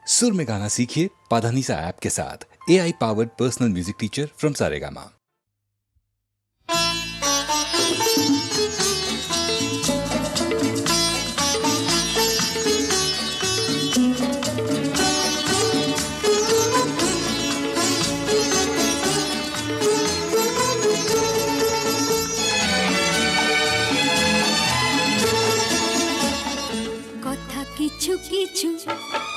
सुर में गाना सीखिए पाधानीसा ऐप के साथ। AI powered personal music teacher from Saregama. কিছু কিছু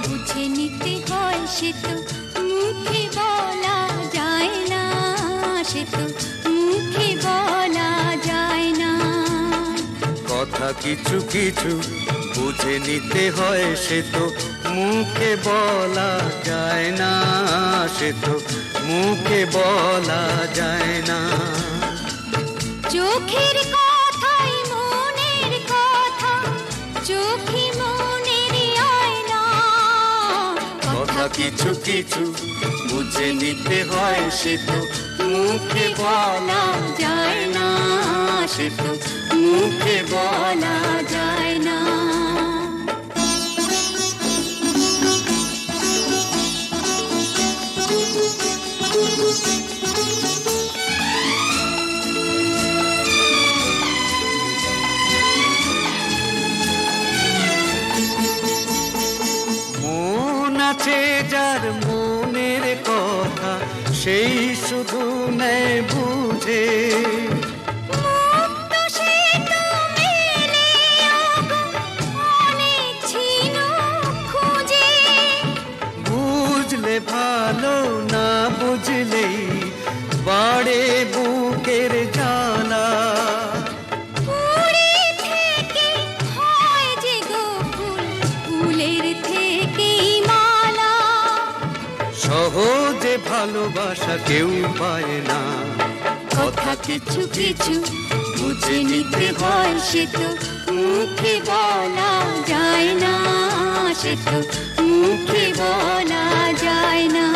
বুঝে নিতে হয়, সে তো মুখে বলা যায় না, সে তো মুখে বলা যায় না। কথা কিছু কিছু বুঝে নিতে হয়, সে তো মুখে বলা যায় না, সে তো মুখে বলা যায় না। চোখের কথাই মনের কথা, চোখে কিছু কিছু বুঝে নিতে হয়, সে তো মুখে বলা যায় না, সে তো মুখে বলা যায় না। যার মনের কথা সেই শুধু নেয় বুঝে, বুঝলে ভালো, না বুঝলেই বাড়ে বুকের জ্বালা। সহজে ভালোবাসা কেউ পায় না। কথা কিছু কিছু বুঝে নিতে হয়, সে তো মুখে বলা যায় না, সে তো মুখে বলা যায় না।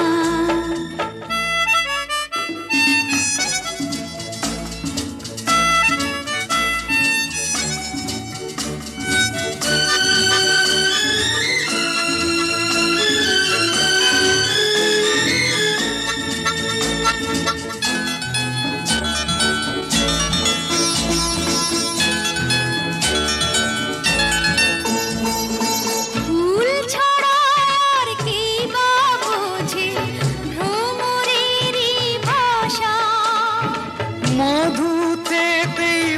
মধুতে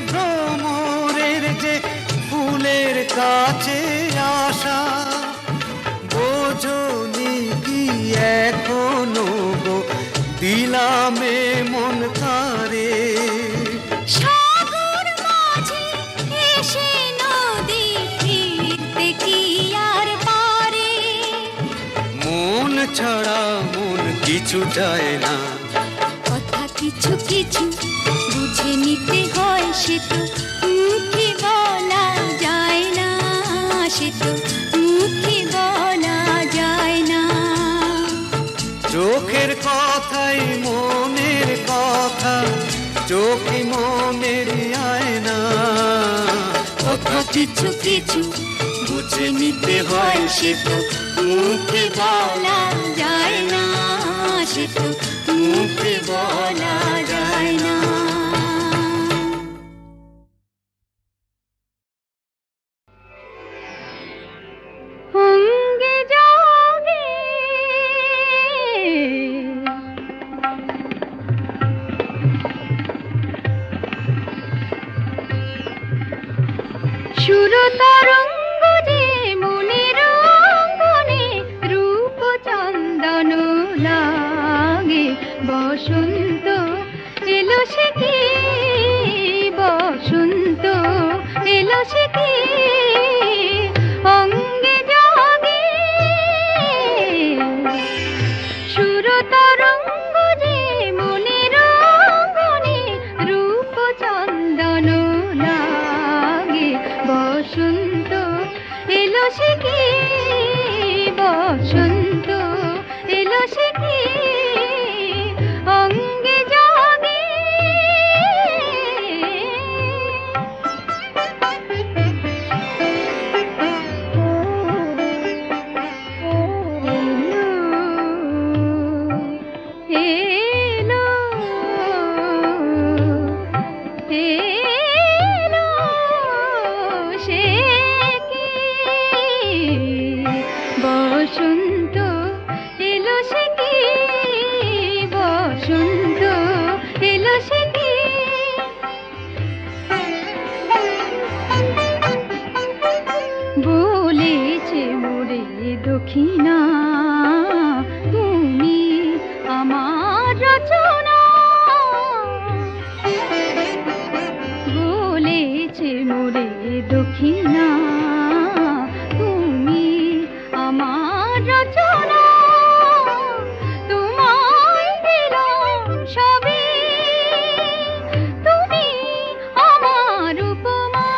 ভ্রমরের যে ফুলের কাছে আসা, বোঝনি কি এখনো গো দিলামে মন তারে। সাগর মাঝে এসে নদী ফিরতে কি আর পারে, মন ছাড়া মন কিছু যায় না। কথা কিছু কিছু বুঝে নিতে হয়, সে তো মুখে বলা যায় না, সে তো মুখে বলা যায় না। চোখের কথাই মনের কথা, চোখে মনের আয়না। কথা কিছু কিছু বুঝে নিতে হয়, সে তো মুখে বলা যায় না, সে তো মুখে বলা যায় না। होंगे जाओगे সুর তরঙ্গ যে মনের অঙ্গনে, রূপ চন্দন লাগে বসন্ত বসন্ত এলো সে কি, বসন্ত এলো সে কি, বলেছে মোরে দক্ষিণা তুমি আমার রচনা, বলেছে মোরে দক্ষিণা তুমি আমার রচনা, তোমায় দিলাম সবই তুমি আমার উপমা,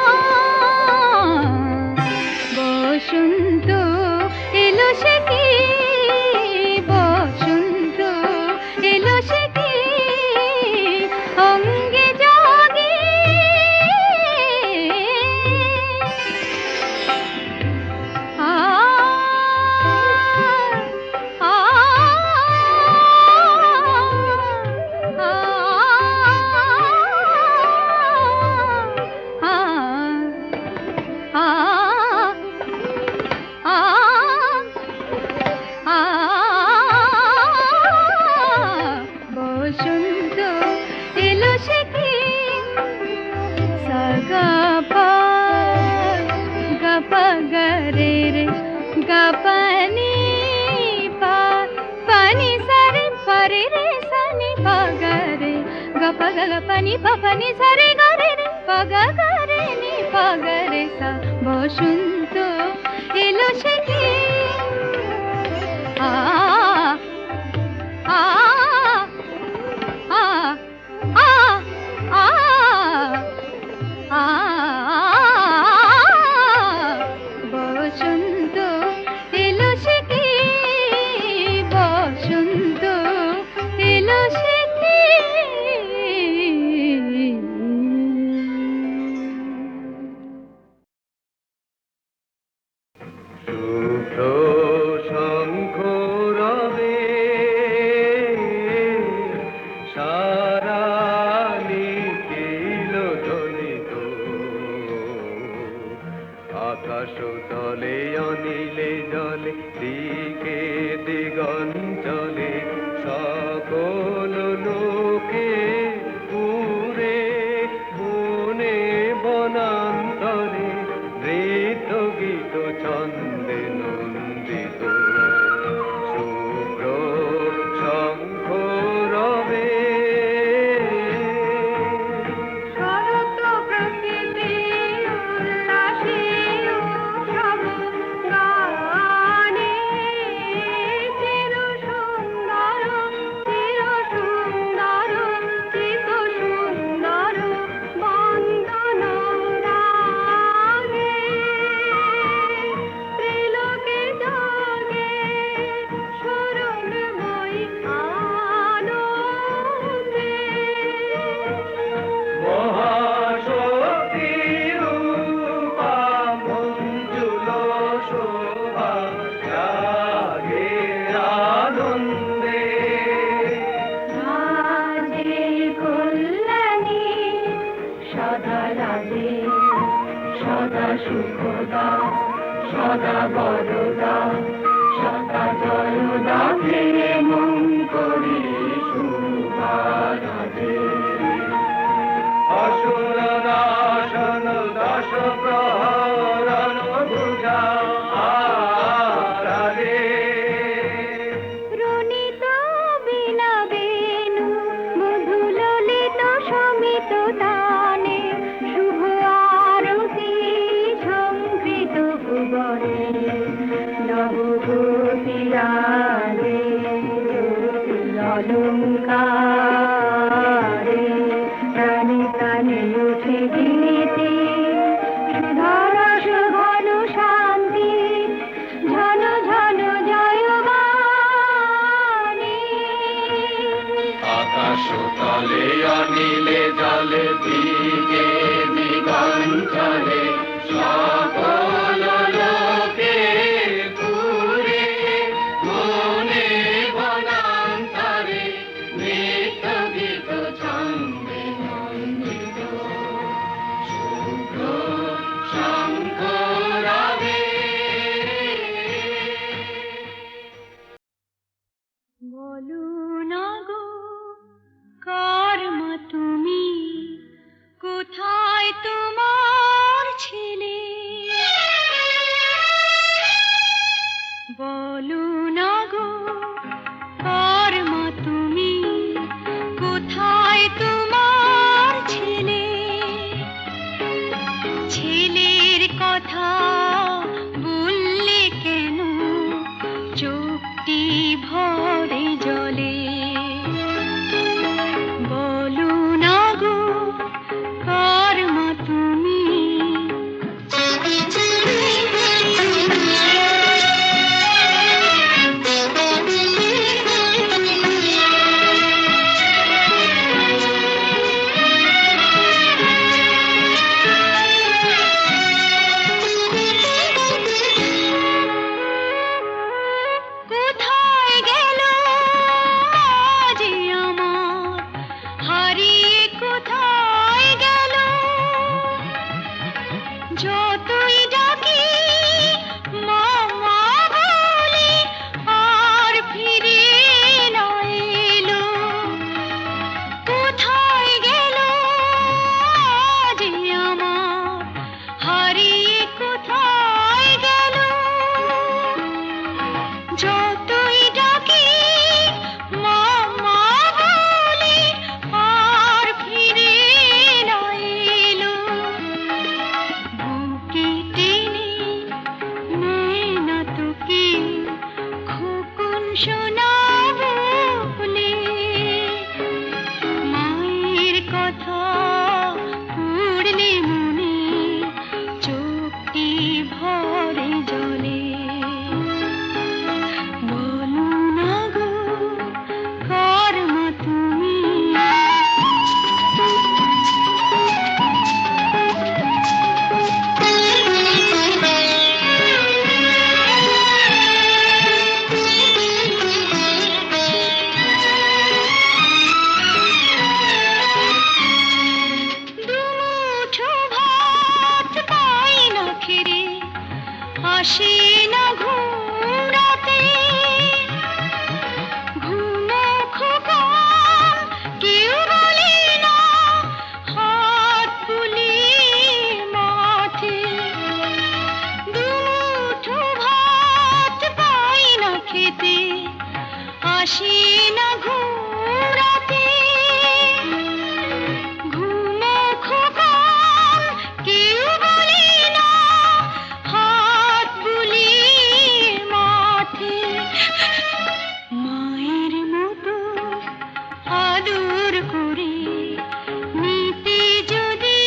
বসন্ত এলো সে কি, বসন্ত এলো সে কি, অঙ্গে জাগে আ আ বসন্ত এলো সে কি, সগা পা গপা গরে রে গপনি পা পানি সারে পরে রে সনি পগরে গপ গপনি পপনি সারে গরে রে পগ গরে নি পগরে সা, বসন্ত এলো সে কি আ আ আ আ আ আ বসন্ত এলো সে কি, বসন্ত এলো সে কি। শুভ্র শঙ্খ রবে সারা নিখিল ধ্বনিত, আকাশ তলে অনিলে জলে দিকে দিগঞ্চলে সকল লোকে পুরে বনে বনান্তরে নৃত্য গীত ছন্দে নন্দিত, শুভ্র শঙ্খ রবে শরৎ প্রকৃতি উল্লাসে উৎসব গানে, চির সুন্দর চিত সুন্দর বন্দন রাগে, ত্রিলোকে জাগে স্মরণময়ী আনন্দে, মহাশক্তি রূপা মঞ্জুল শোভা জাগে আনন্দে, রাজে কল্যাণী সদা রাজে সদা সুখদা সদা বরদা সদা জয়দা ফিরে মন করি শুভা রাজে, অসুর নাশন দশ প্রহরণ ভুজা আরাধে, রণিত বীণা বেণু মধু ললিত সমিত তানে, শুভ আরতি সংকৃত ভুবনে, নবভূতি রাগে অলঙ্কারে, প্রাণে প্রাণে উঠে গীতি সুধারস ঘন শান্তি, ঝন ঝন জয়গানে, আকাশ তলে অনিলে জলে দিকে দিগঞ্চলে সকল লোকে পুরে মনে বনান্তরে নৃত্য গীত ছন্দে নন্দিত, শুভ্র শঙ্খ রবে বলো না গো কার মা তুমি, কোথায় তোমার ছেলে? ছেলের কথা বললে কেন চোখটি ভরে জলে? বলো না গো কার মা তুমি। কোথায় গেল আজ আমার হারিয়ে, কোথায় গেল? যতই ডাকি মা মা বলে আর ফিরে না এলো। কোথায় গেল আজ আমার হারিয়ে, কোথায় গেল? যতই ডাকি মা মা বলে আর ফিরে না এলো। বুকে টেনে নেয় না তোকে খোকন সোনা বলে। মায়ের কথা পড়লে মনে চোখটি ভরে জলে। বলো না গো কার মা তুমি। দুমুঠো ভাত পাই না খেতে, আসে না ঘুম রাতে। ঘুমো খোকন কেউ বলে না, হাত বুলিয়ে মাথে। দুমুঠো ভাত পাই না খেতে, আসে না ঘুম রাতে। ঘুমো খোকন কেউ বলে না, হাত বুলিয়ে মাথে। মায়ের মতো আদর করে নিতে যদি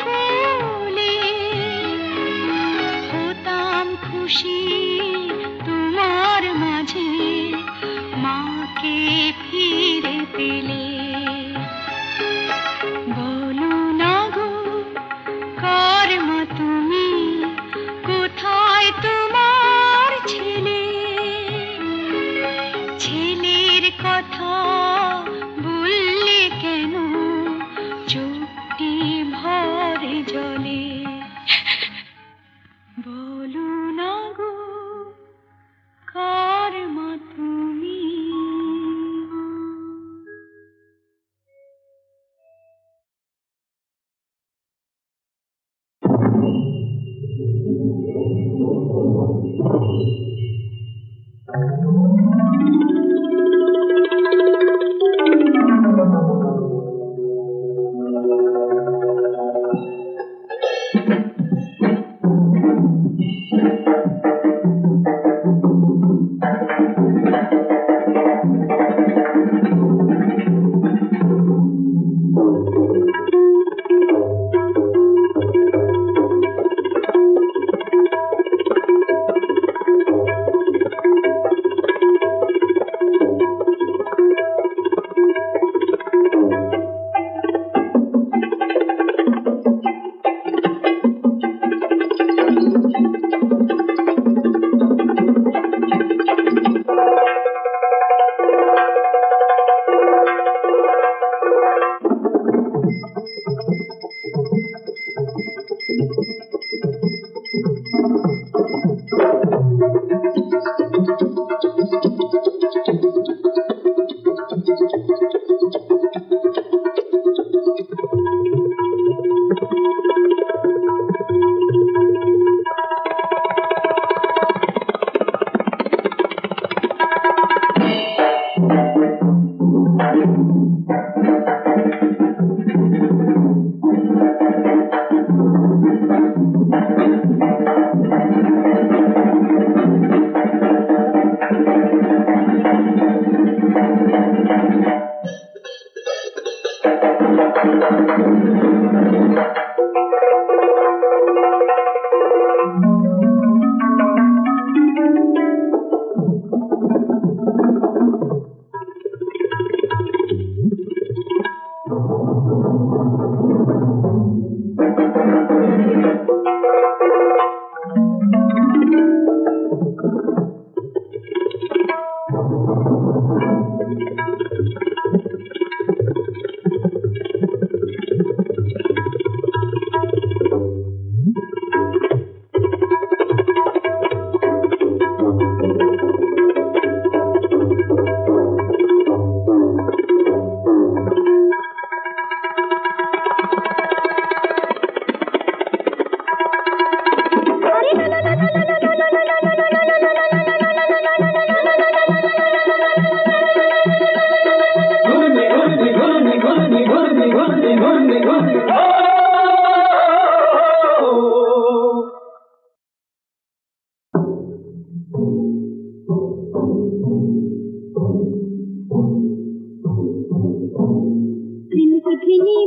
কোলে, হতাম খুশি তোমার মাঝে মাকে ফিরে পেলে। বলো না গো কার মা তুমি, কোথায় তোমার ছেলে? ছেলের কথা বললে কেন চোখটি ভরে জলে? বলো না গো কার মা তুমি।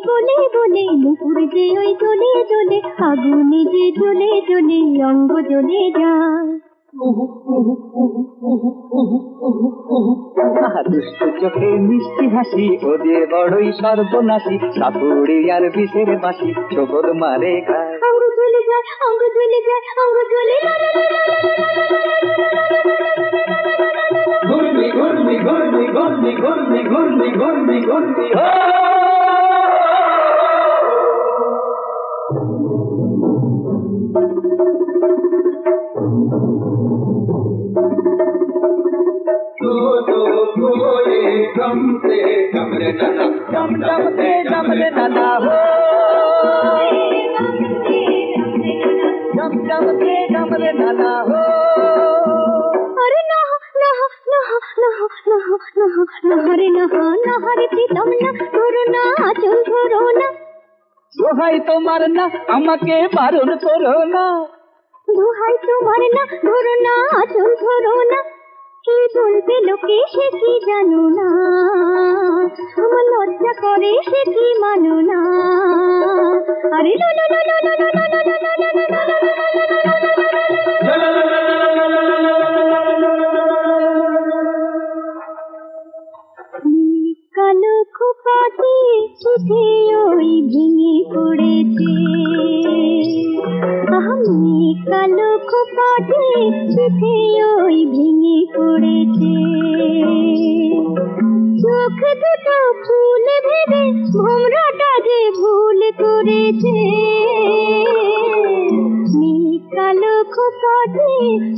বলে বলে নুপুর যে ওই জ্বলে জ্বলে আগুনে যে জ্বলে জ্বলে অঙ্গ জ্বলে যায়। দুষ্ট চোখে মিষ্টি হাসি ও যে বড়ই সর্বনাশী সাপুড়ি আর বিষের বাসি চোখর মারে গায়। অঙ্গ জ্বলে যায় অঙ্গ জ্বলে যায় অঙ্গ জ্বলে ঘুরনি ঘুরনি ঘুরনি ঘুরনি ঘুরনি ঘুরনি ঘুরনি ঘুরনি कमरे नाना कम कमरे नाना हो कमरे नाना हो। अरे ना ना ना ना ना ना हरे ना ना हरे प्रीतम ना धरो ना चल धरो ना দোহাই তোমার না আমাকে বারণ করো না দোহাই তোমার না ধরো না চল ধরো না কি বলবে লোকে সে কি জানো না আমার লজ্জা করে সে কি মানো না আরে লো লো লো লো লো লো লো লো কালো খোপাতে সুধে ওই ভেঙে পড়েছে আমি কালো খোপাতে সুধে ওই ভেঙে পড়েছে চোখ দুটো ফুল ভেবে ভোমরাটা যে ভুল করেছে কালো খোপাতে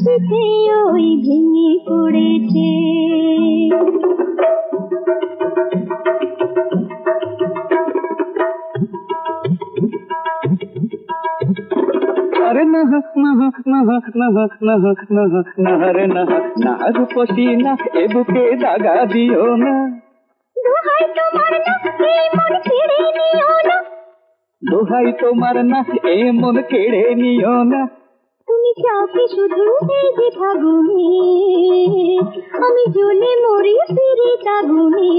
সুধে ওই ভেঙে পড়েছে अरे नह नह नह नह नह नह नहरे नह नहर पसी ना ए बुके दागा दियो ना দোহাই তোমার না এই মন কেড়ে নিও না দোহাই তোমার না এ মন কেড়ে নিও না তুমি চাও কি শুধু এই যে ফাগুনে আমি জ্বলে মরি ফিরে তাগুনে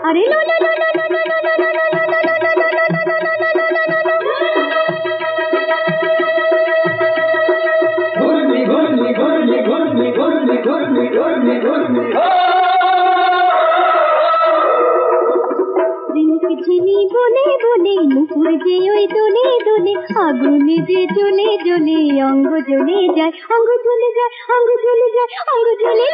আরে লো লো লো লো লো লো লো লো লো घुरनी घुरनी घुरनी घुरनी घुरनी घुरनी घुरनी घुरनी ঝিনি বলে বলে নুপুর যে ওই দোলে দোলে আগুনে যে জ্বলে জ্বলে অঙ্গ জ্বলে যায় অঙ্গ জ্বলে যায় অঙ্গ জ্বলে যায় অঙ্গ জ্বলে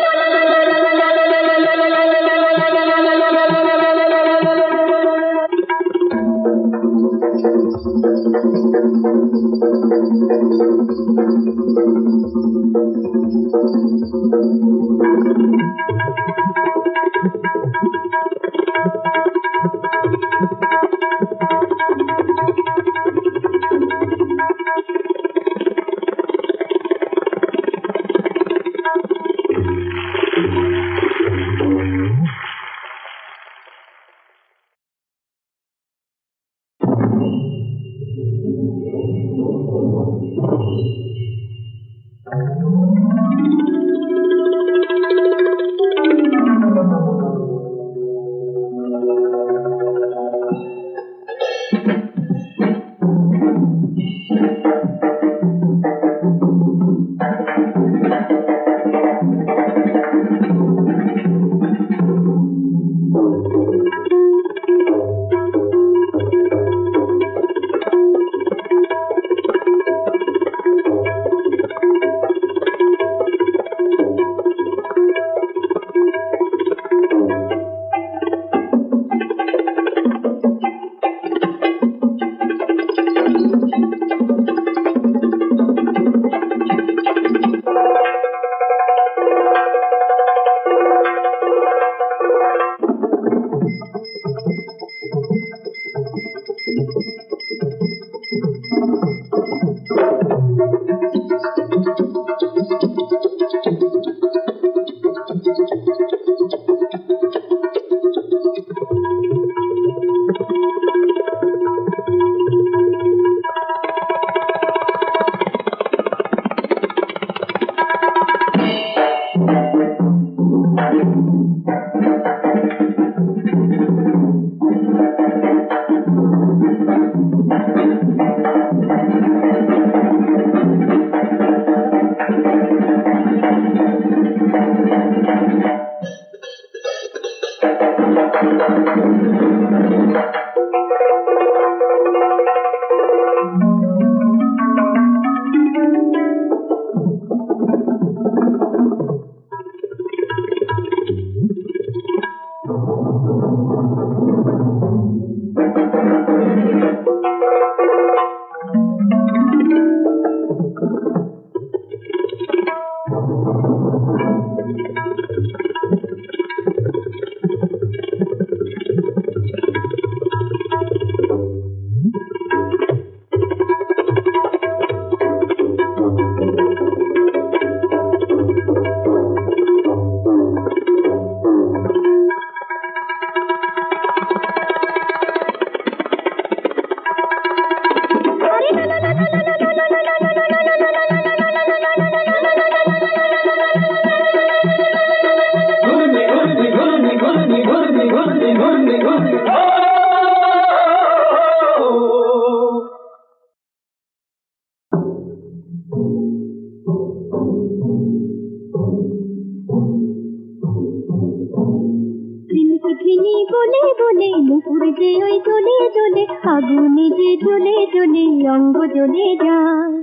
ঝিনি বলে বলে নুপুর যে ওই জ্বলে জ্বলে আগুনে যে জ্বলে জ্বলে অঙ্গ জ্বলে যায়।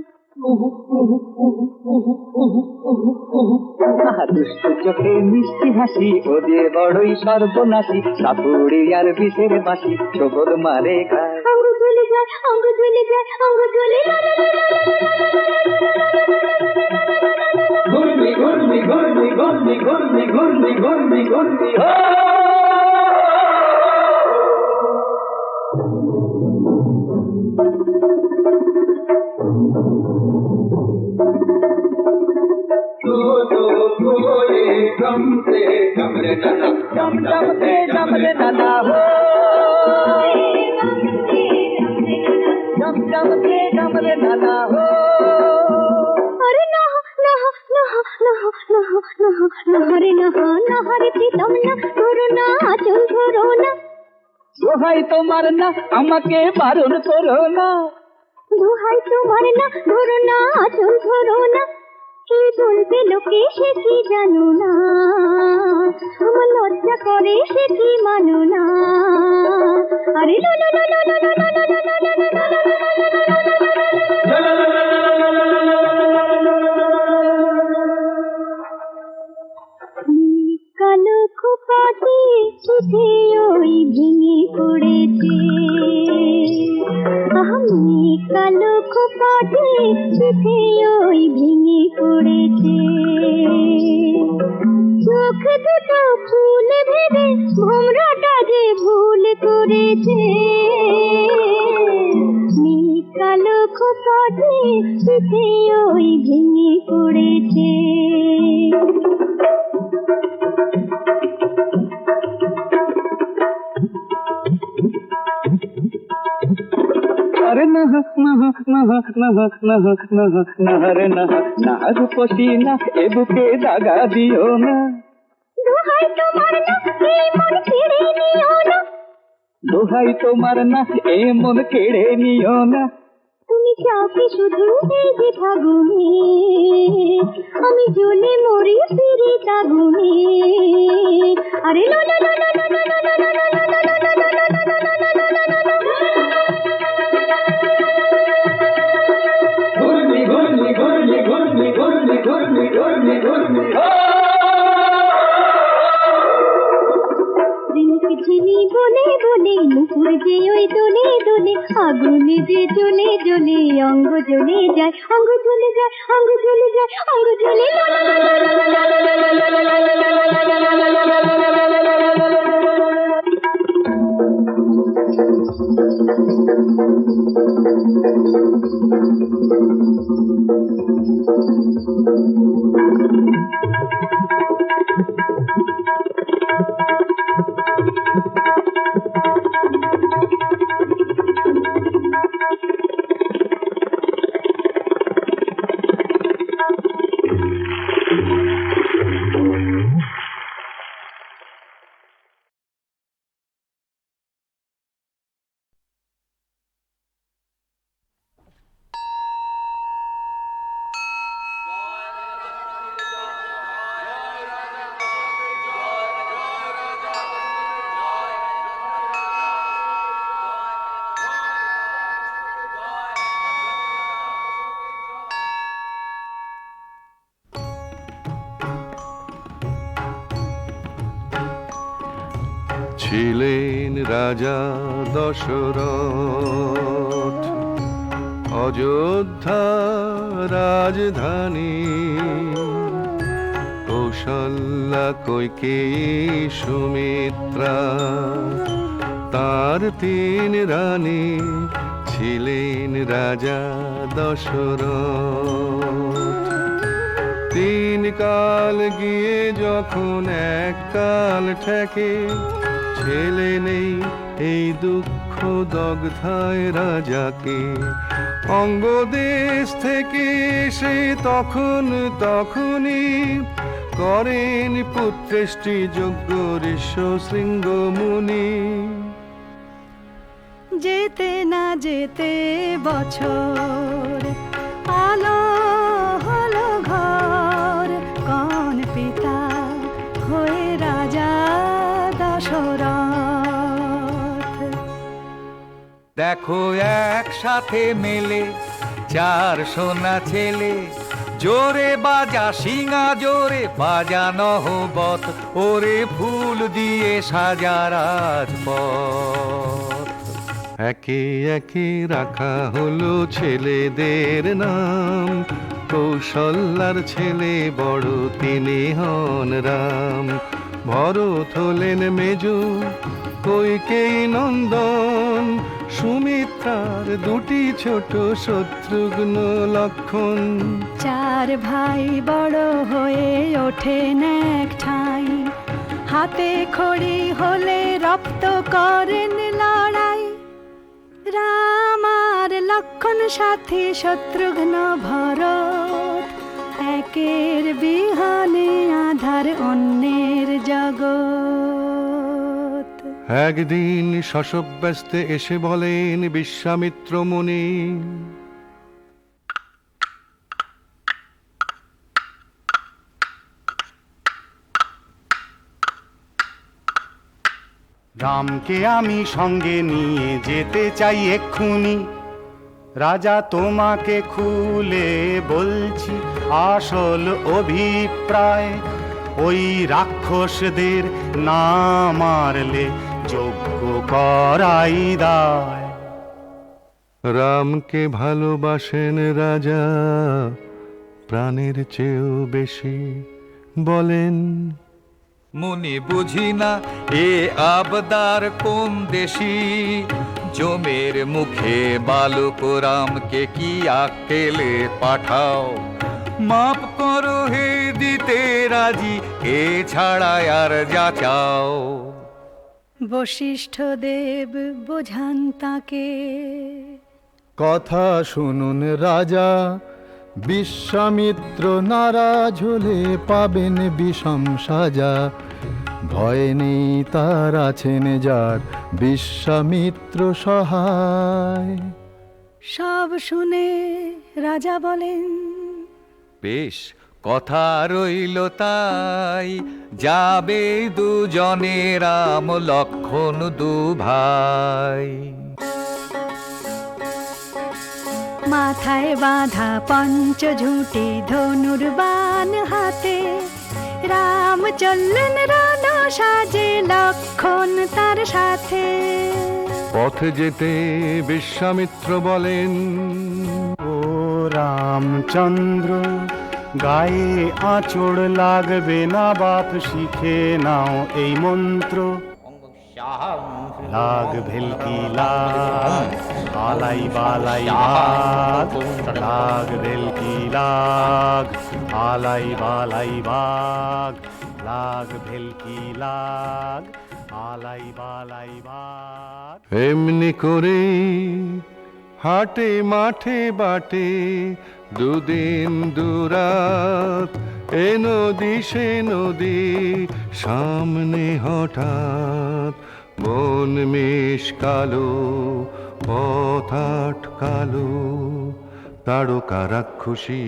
দুষ্ট চোখে মিষ্টি হাসি ও যে বড়ই সর্বনাশী সাপুড়ি আর বিষের বাসি চোখর মারে খায়। অঙ্গ জ্বলে যায় অঙ্গ জ্বলে যায় অঙ্গ জ্বলে ঘূর্ণি ঘূর্ণি ঘূর্ণি ঘূর্ণি ঘূর্ণি ঘূর্ণি ঘূর্ণি ঘূর্ণি जमरे नाना हो जमरे नाना हो। अरे नहा नहा नहा नहा नहा नहा नहरे नहा नहरे प्रीतम ना धरो ना आचल धरो ना। দোহাই তোমার না আমাকে বারণ করো না। দোহাই তোমার না ধরো না আচল ধরো না। কি বলবে লোকে সে কি জানো না। আমার লজ্জা করে সে কি মানো না। আরে লো লো লো লো লো লো লো লো লো লো লো লো লো। কালো খোপাতে চিঠি ওই ভেঙে পড়েছে। আমি কালো খোপাতে চিঠি ওই ভেঙে পড়েছে। চোখ দুটো ফুল ভেবে ভোমরাটা যে ভুল করেছে। কালো খোপাতে চিঠি ওই ভেঙে পড়েছে। अरे नह नह नह नह नह नह नहरे नह नह रूपसी ना ए बुके दागा दियो ना। দোহাই তোমার না এই মন কেড়ে নিও না। দোহাই তোমার না এ মন কেড়ে নিও না। তুমি চাও কি শুধু এই যে ফাগুনে আমি জ্বলে মরি ফিরে তাগুনে। আরে লো লো লো লো লো লো লো লো লো লো লো লো লো লো লো লো লো। ঘূর্ণি ঘূর্ণি ঘূর্ণি ঘূর্ণি ঘূর্ণি ঘূর্ণি ঘূর্ণি ঘূর্ণি ঝিনি বলে বলে নুপুর যে ওই দোলে দোলে আগুনে যে জ্বলে জ্বলে অঙ্গ জ্বলে যায় অঙ্গ জ্বলে যায় অঙ্গ জ্বলে যায় অঙ্গ জ্বলে। ছিলেন রাজা দশরথ, অযোধ্যা রাজধানী, কৌশল্যা কৈকেয়ী সুমিত্রা তার তিন রানী, ছিলেন রাজা দশরথ। তিন কাল গিয়ে যখন এক কাল ঠেকে, ছেলে নেই এই দুঃখ দগ্ধায় রাজাকে। অঙ্গদেশ থেকে সে তখনই করেন পুত্রেষ্টি যজ্ঞ ঋষ্য শৃঙ্গ মুনি। যেতে না যেতে বছর, আলো হলো ঘর, কোন পিতা হয়ে রাজা দশরথ। দেখো একসাথে মেলে চার সোনা ছেলে, জোরে বাজা সিঙা জোরে বাজা নহবত, ওরে ফুল দিয়ে সাজা রাজপথ। একে একে রাখা হলো ছেলেদের নাম, কৌশল্যার ছেলে বড় তিনি হন রাম। ভরত হলেন মেজো কৈকেয়ী নন্দন, সুমিত্রার দুটি ছোট শত্রুঘ্ন লক্ষণ। চার ভাই বড় হয়ে ওঠেন এক ঠাই, হাতে খড়ি হলে রপ্ত করেন লড়াই। রাম আর লক্ষণ সাথী শত্রুঘ্ন ভরত, একের বিহানে আধার অন্যের জগৎ। একদিন শশব্যস্তে এসে বলেন বিশ্বামিত্র মুনি, রামকে আমি সঙ্গে নিয়ে যেতে চাই এক্ষুনি। রাজা তোমাকে খুলে বলছি আসল অভিপ্রায়, ওই রাক্ষসদের না মারলে যজ্ঞ করাই দায়। রামকে ভালোবাসেন রাজা প্রাণের চেয়েও বেশি, বলেন মুনি বুঝি না এ আবদার কোন দেশি, জমের মুখে বালক রামকে কি আকেলে পাঠাও। মাপ করো হে দিতে রাজি, এ ছাড়া আর যা চাও। বশিষ্ঠ দেব বোঝান তাকে, কথা শুনুন রাজা, বিশ্বামিত্র নারাজ হলে পাবেন বিষম সাজা। ভয় নেই তার আছেন যার বিশ্বামিত্র সহায়। সব শুনে রাজা বলেন, বেশ কথা রইল তাই, যাবে দুজনে রাম লক্ষণ দু ভাই। মাথায় বাঁধা পঞ্চঝুঁটি ধনুর্বাণ হাতে, রাম চললেন রণ সাজে লক্ষণ তার সাথে। পথে যেতে বিশ্বামিত্র বলেন, ও রামচন্দ্র, গায়ে আঁচড় লাগবে না, বাপ শিখে নাও এই মন্ত্র। লাগ ভেলকি লাগ, আলাই বালাই বাগ, লাগ ভেলকি লাগ, আলাই বালাই বাগ, লাগ ভেলকি লাগ, আলাই বালাই বাগ। এমনি করে হাটে মাঠে বাটে দুদিন দুরাত, এ নদী সে নদী সামনে হঠাৎ। বন মেষ কালো পথ আটকালো, তারকা রাক্ষসী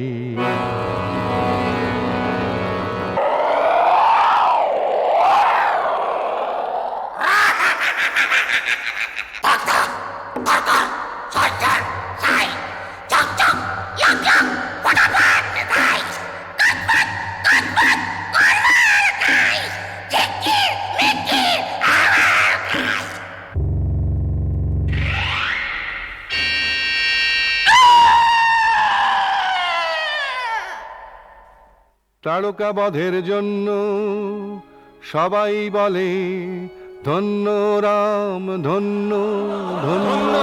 তারকা বধের জন্য সবাই বলে ধন্য রাম ধন্য ধন্য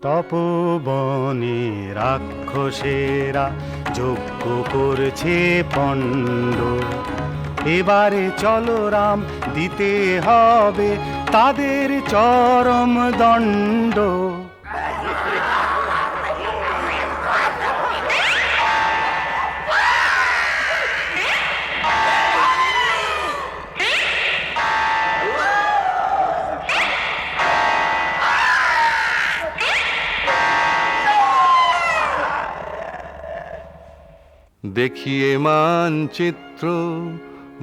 তপবনে রাক্ষসেরা যজ্ঞ করছে পণ্ড, এবারে চলো রাম, দিতে হবে তাদের চরম দণ্ড। দেখিয়ে মানচিত্র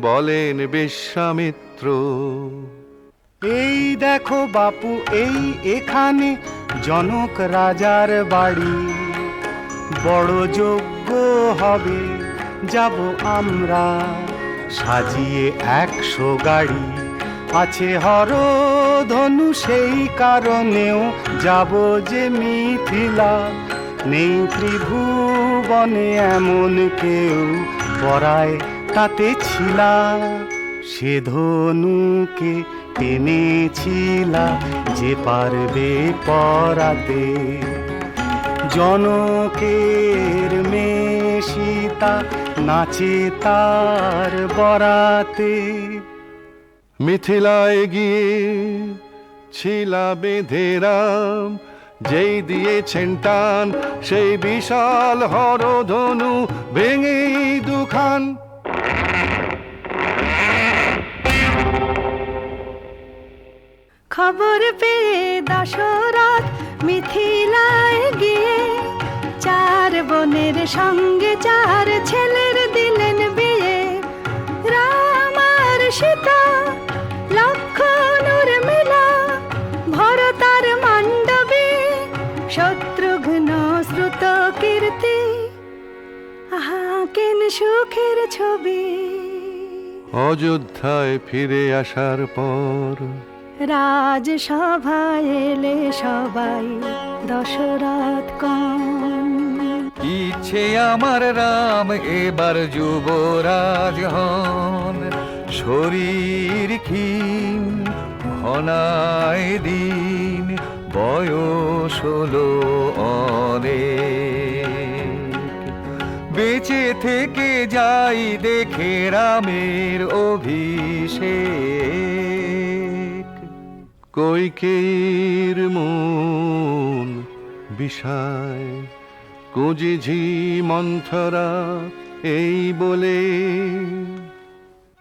বলেন বিশ্বামিত্র, এই দেখো বাপু, এই এখানে জনক রাজার বাড়ি, বড় যজ্ঞ হবে, যাব আমরা সাজিয়ে 100 গাড়ি, আছে হরধনু সেই কারণেও যাব যে মিথিলা, নেই ত্রিভুবনে এমন কেউ পরায় তাতে ছিলা, সে ধনুকে টেনেছিলা যে পারবে পরাতে, জনকের মেয়ে সীতা নাচে তার বরাতে। মিথিলায় গিয়ে ছিলা বেঁধে রাম, যেই দিয়েছেন টান সেই বিশাল হরধনু ভেঙে দুখান। খবর পেয়ে দশরথ মিথিলায় গিয়ে 4 বোনের সঙ্গে 4 ছেলের দিলেন বিয়ে। রাম আর সীতা লক্ষ্মণ মিলা, ভরত আর মান্ডবী, শত্রুঘ্ন শ্রুত কীর্তি, আহা কেন সুখের ছবি। অযোধ্যায় ফিরে আসার পর রাজসভায় এলে সবাই দশরথ কন, ইচ্ছে আমার রাম এবার যুবরাজ হন, শরীর ক্ষীণ ঘনায় দিন, বয়স হলো অনেক, বেঁচে থেকে যাই দেখে রামের অভিষেক। কৈকেয়ীর মন বিষায়, কুজিঝি মন্থরা এই বলে,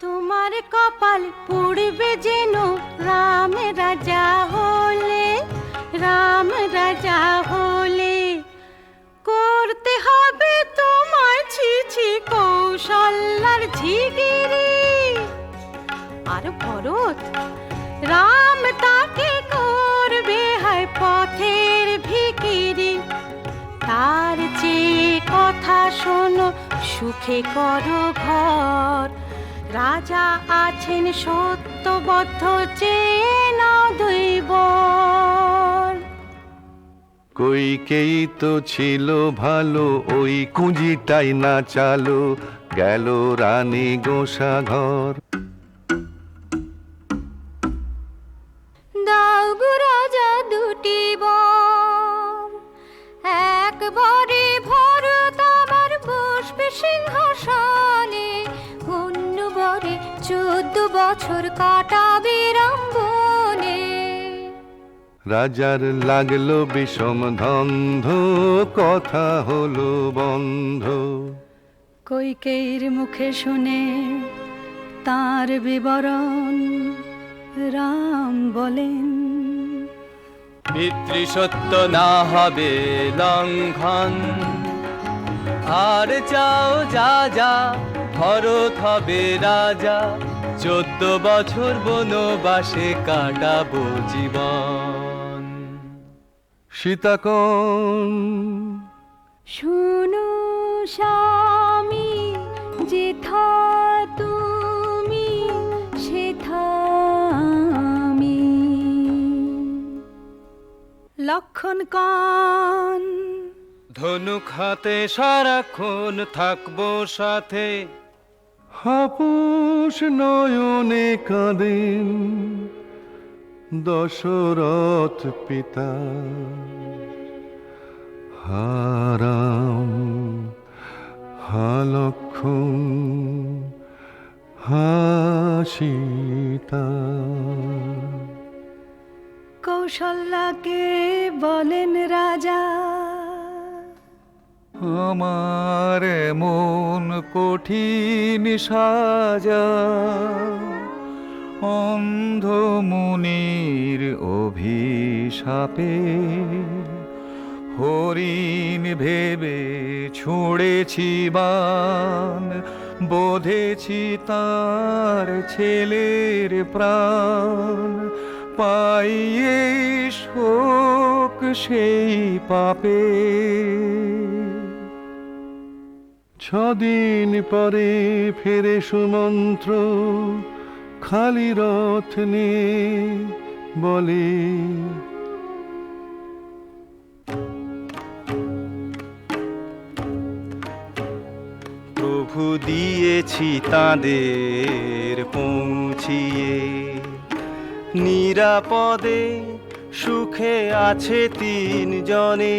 তোমার কপাল পুড়বে যেন রাম রাজা হলে, রাম রাজা হলে, করতে হবে তোমার ছিছি কৌশল্যার ঝিগিরি। আর ভরত, রাম তাকে করবে হয় পথের ভিখিরি, তার চেয়ে কথা শোনো সুখে করো ঘর, রাজা আছেন সত্যবদ্ধ চেয়ে নাও 2 বর। কৈকেয়ী তো ছিল ভালো, ওই কুঁজিটাই না চালো, গেল রানী গোসা ঘর। দাও গো রাজা 2টি বর, একবারে ভরত আমার বসবে সিংহাসনে, অন্য বরে 14 বছর কাটাবে রামবনে। রাজার লাগলো বিষম ধন্ধ, কথা হলো বন্ধ। কৈকেয়ীর মুখে শুনে তার বিবরণ রাম বলেন, পিতৃসত্য না হবে লঙ্ঘন, আর চাও যা যা ভরত হবে রাজা, 14 বছর বনবাসে কাটাবো জীবন। সীতাকণ শুনো স্বামী, যেথা তুমি সেথা আমি, লক্ষণ কন ধনুক হাতে সারাক্ষণ থাকবো সাথে, হাপুস নয়নে কাঁদেন দশরথ পিতা। হারাম হালক্ষণ হাসিতা। কৌশল্যাকে বলেন রাজা, আমার মন কঠিন সাজা, অন্ধ মুনির অভিশাপে হরিণ ভেবে ছুঁড়েছি বান, বোধেছি তার ছেলের প্রাণ, পাইয়ে শোক সেই পাপে। 6 দিন পরে ফেরে সুমন্ত্র, খালি রথ নিয়ে বলে, প্রভু দিয়েছি তাদের পৌঁছিয়ে, নিরাপদে সুখে আছে 3 জনে,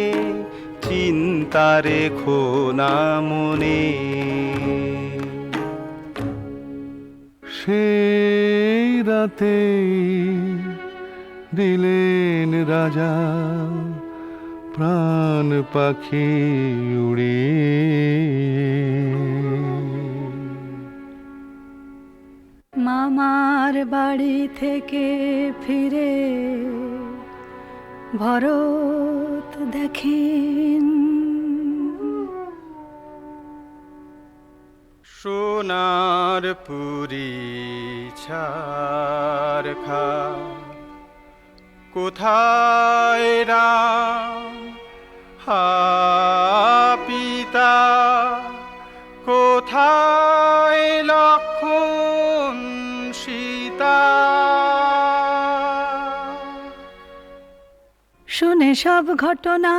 চিন্তা রেখো না মনে। সেই রাতে দিলেন রাজা প্রাণ পাখি উড়িয়ে। মামার বাড়ি থেকে ফিরে ভরত দেখেন সোনার পুরী ছার খা, কোথায় রাম হা পিতা, কোথায় লক্ষণ সীতা। শুনে সব ঘটনা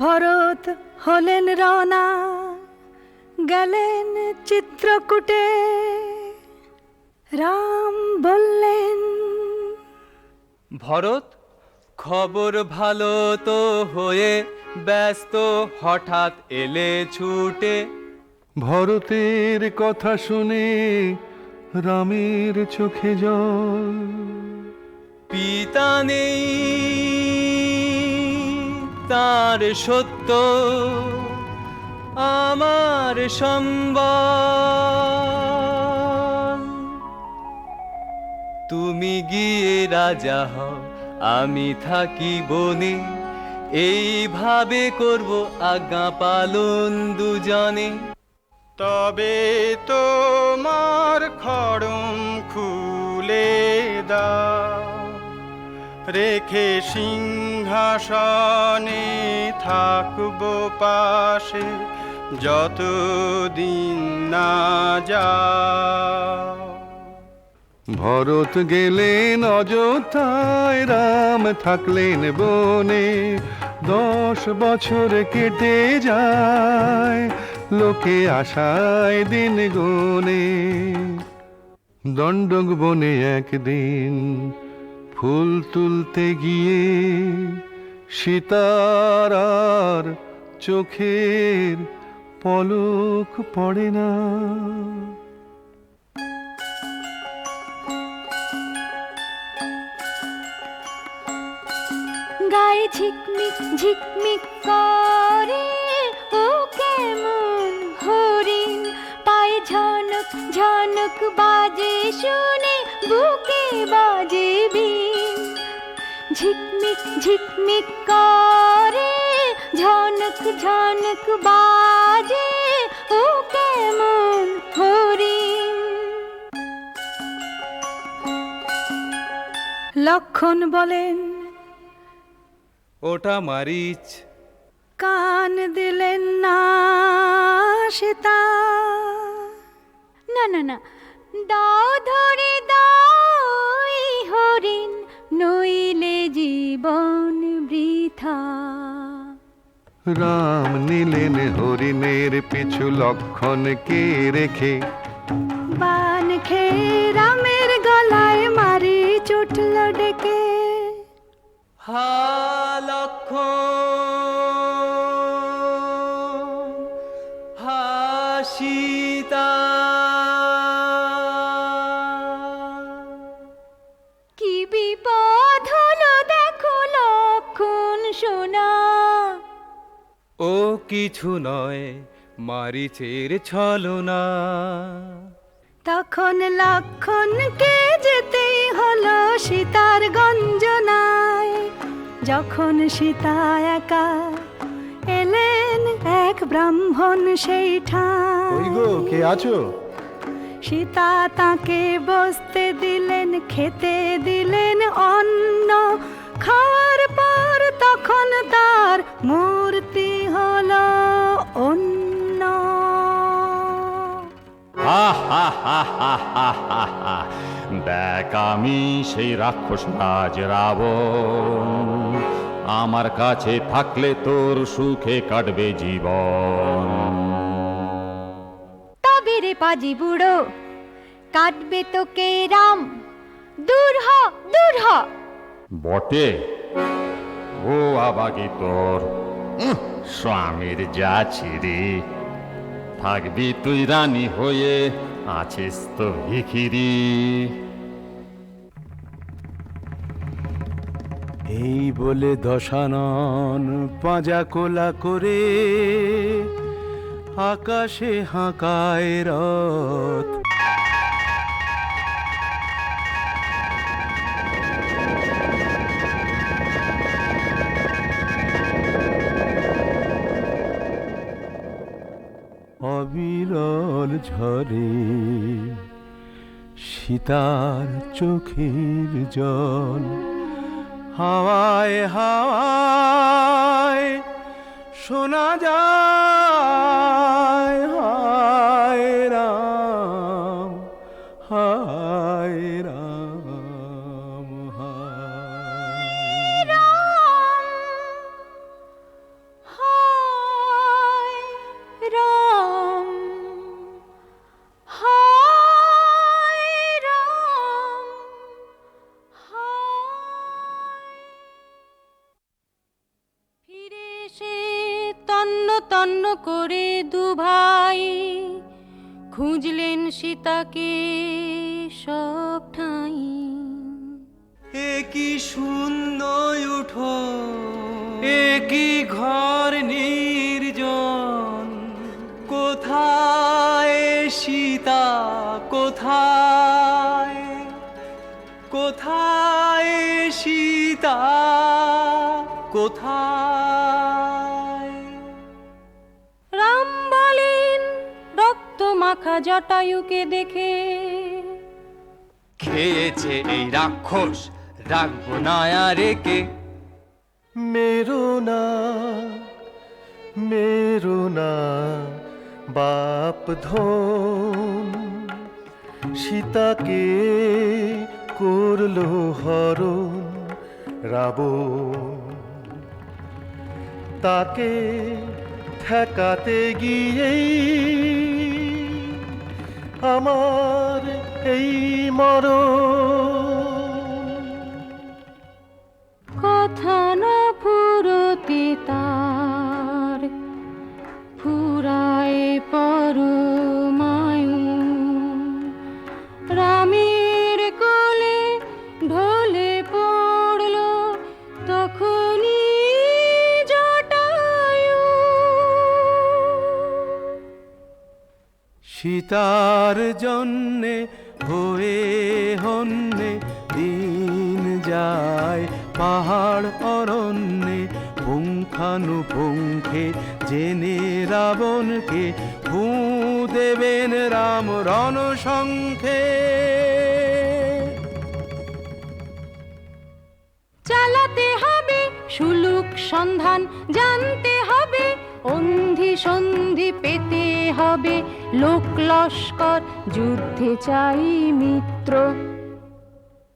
ভরত হলেন রওনা, গেলেন চিত্রকূটে। রাম বললেন, ভরত খবর ভালো তো হয়ে ব্যস্ত হঠাৎ এলে ছুটে। ভরতের কথা শুনে রামের চোখে জল, পিতা নেই তার সত্য আমার সম্বল। তুমি গিয়ে রাজা হও, আমি থাকি বনে, এইভাবে করব আজ্ঞা পালন দুজনে। তবে তোমার খড়ম খুলে দাও, রেখে সিংহাসনে থাকবো পাশে, যতদিন না যাও। ভরত গেলেন অযোধ্যায়, রাম থাকলেন বনে। 10 বছর কেটে যায়, লোকে আশায় দিন গুনে। দণ্ডক বনে একদিন ফুল তুলতে গিয়ে, সীতার আর চোখের পলক পড়ে না। গায়ে ঝিকমিক ঝিকমিক করে ও কেমন হরিণ, পায়ে ঝনক ঝনক বাজে শুনে বুকে বাজে বিন। ঝিকমিক ঝিকমিক করে ঝনক ঝনক বাজে ও কেমন হরিণ। লক্ষণ বলেন, ওটা মারিচ। কান দিলেন না সীতা। না না না, দাও ধরে দাও এই হরিণ, নইলে জি জীবন বৃথা। রাম নিলেন হরিণের পিছু লক্ষণকে রেখে, বান খেয়ে রামের গলায় মারি চুটল ডেকে। হা লক্ষণ, হা সীতা। কি বিপদ হলো দেখো লক্ষণ সোনা। ও কিছু নয় মারিচের ছলনা। তখন লক্ষণকে যেতেই হলো সীতার গঞ্জনায়। যখন সীতা একা এলেন এক ব্রাহ্মণ সেই ওই গো, ঠায়। কে আছো? সীতা তাকে বসতে দিলেন, খেতে দিলেন অন্ন। খাওয়ার পর তখন তার মূর্তি হলো অন্য। দেখ আমি সেই রাক্ষস রাজ রাবণ, আমার কাছে থাকলে তোর সুখে কাটবে জীবন। তবে রে পাজি বুড়ো, কাটবে তোকে রাম। দূর হ, দূর হ। বটে, ও আবাগি তোর স্বামীর যা ছিরি। থাকবি তুই রানী হয়ে, আছিস তো ভিখিরি। এই বলে দশানন পাঁজা কোলা করে আকাশে হাঁকায় রথ। অবিরল ঝরে সীতার চোখের জল। হাওয়ায় হাওয়ায় শোনা যায় হায় রাম, হায় রাম, হায় হায় রাম, হায় রাম, ফিরে এসে তন্ন তন্ন করে দুভাই খুঁজলেন সীতাকে সব ঠাঁই। এ কি শূন্য উঠো, এ কি ঘর নির্জন। কোথায় সীতা, কোথায়, কোথায় সীতা, কোথায়। রাম বলেন রক্ত মাখা জটায়ুকে দেখে, খেয়েছে এই রাক্ষস, রাখবো না আর একে। মেরো না, মেরো না বাপ ধন, সীতাকে করলো হরণ রাবণ। তাকে ঠেকাতে গিয়েই আমার এই মরণ। কথা না ফুরতে তার ফুরায় পরমায়ু। রামের কোলে ঢলে পড়ল তখনই জটায়ু। সীতার জন্যে হয়ে হন্যে দিন যায় পাহাড় অরণ্যে। পুঙ্খানুপুঙ্খে জেনে রাবণকে ফুঁ দেবেন রাম রণশঙ্খে। চালাতে হবে সুলুক সন্ধান, জানতে হবে অন্ধি সন্ধি, পেতে হবে লোক লস্কর, যুদ্ধে চাই মিত্র।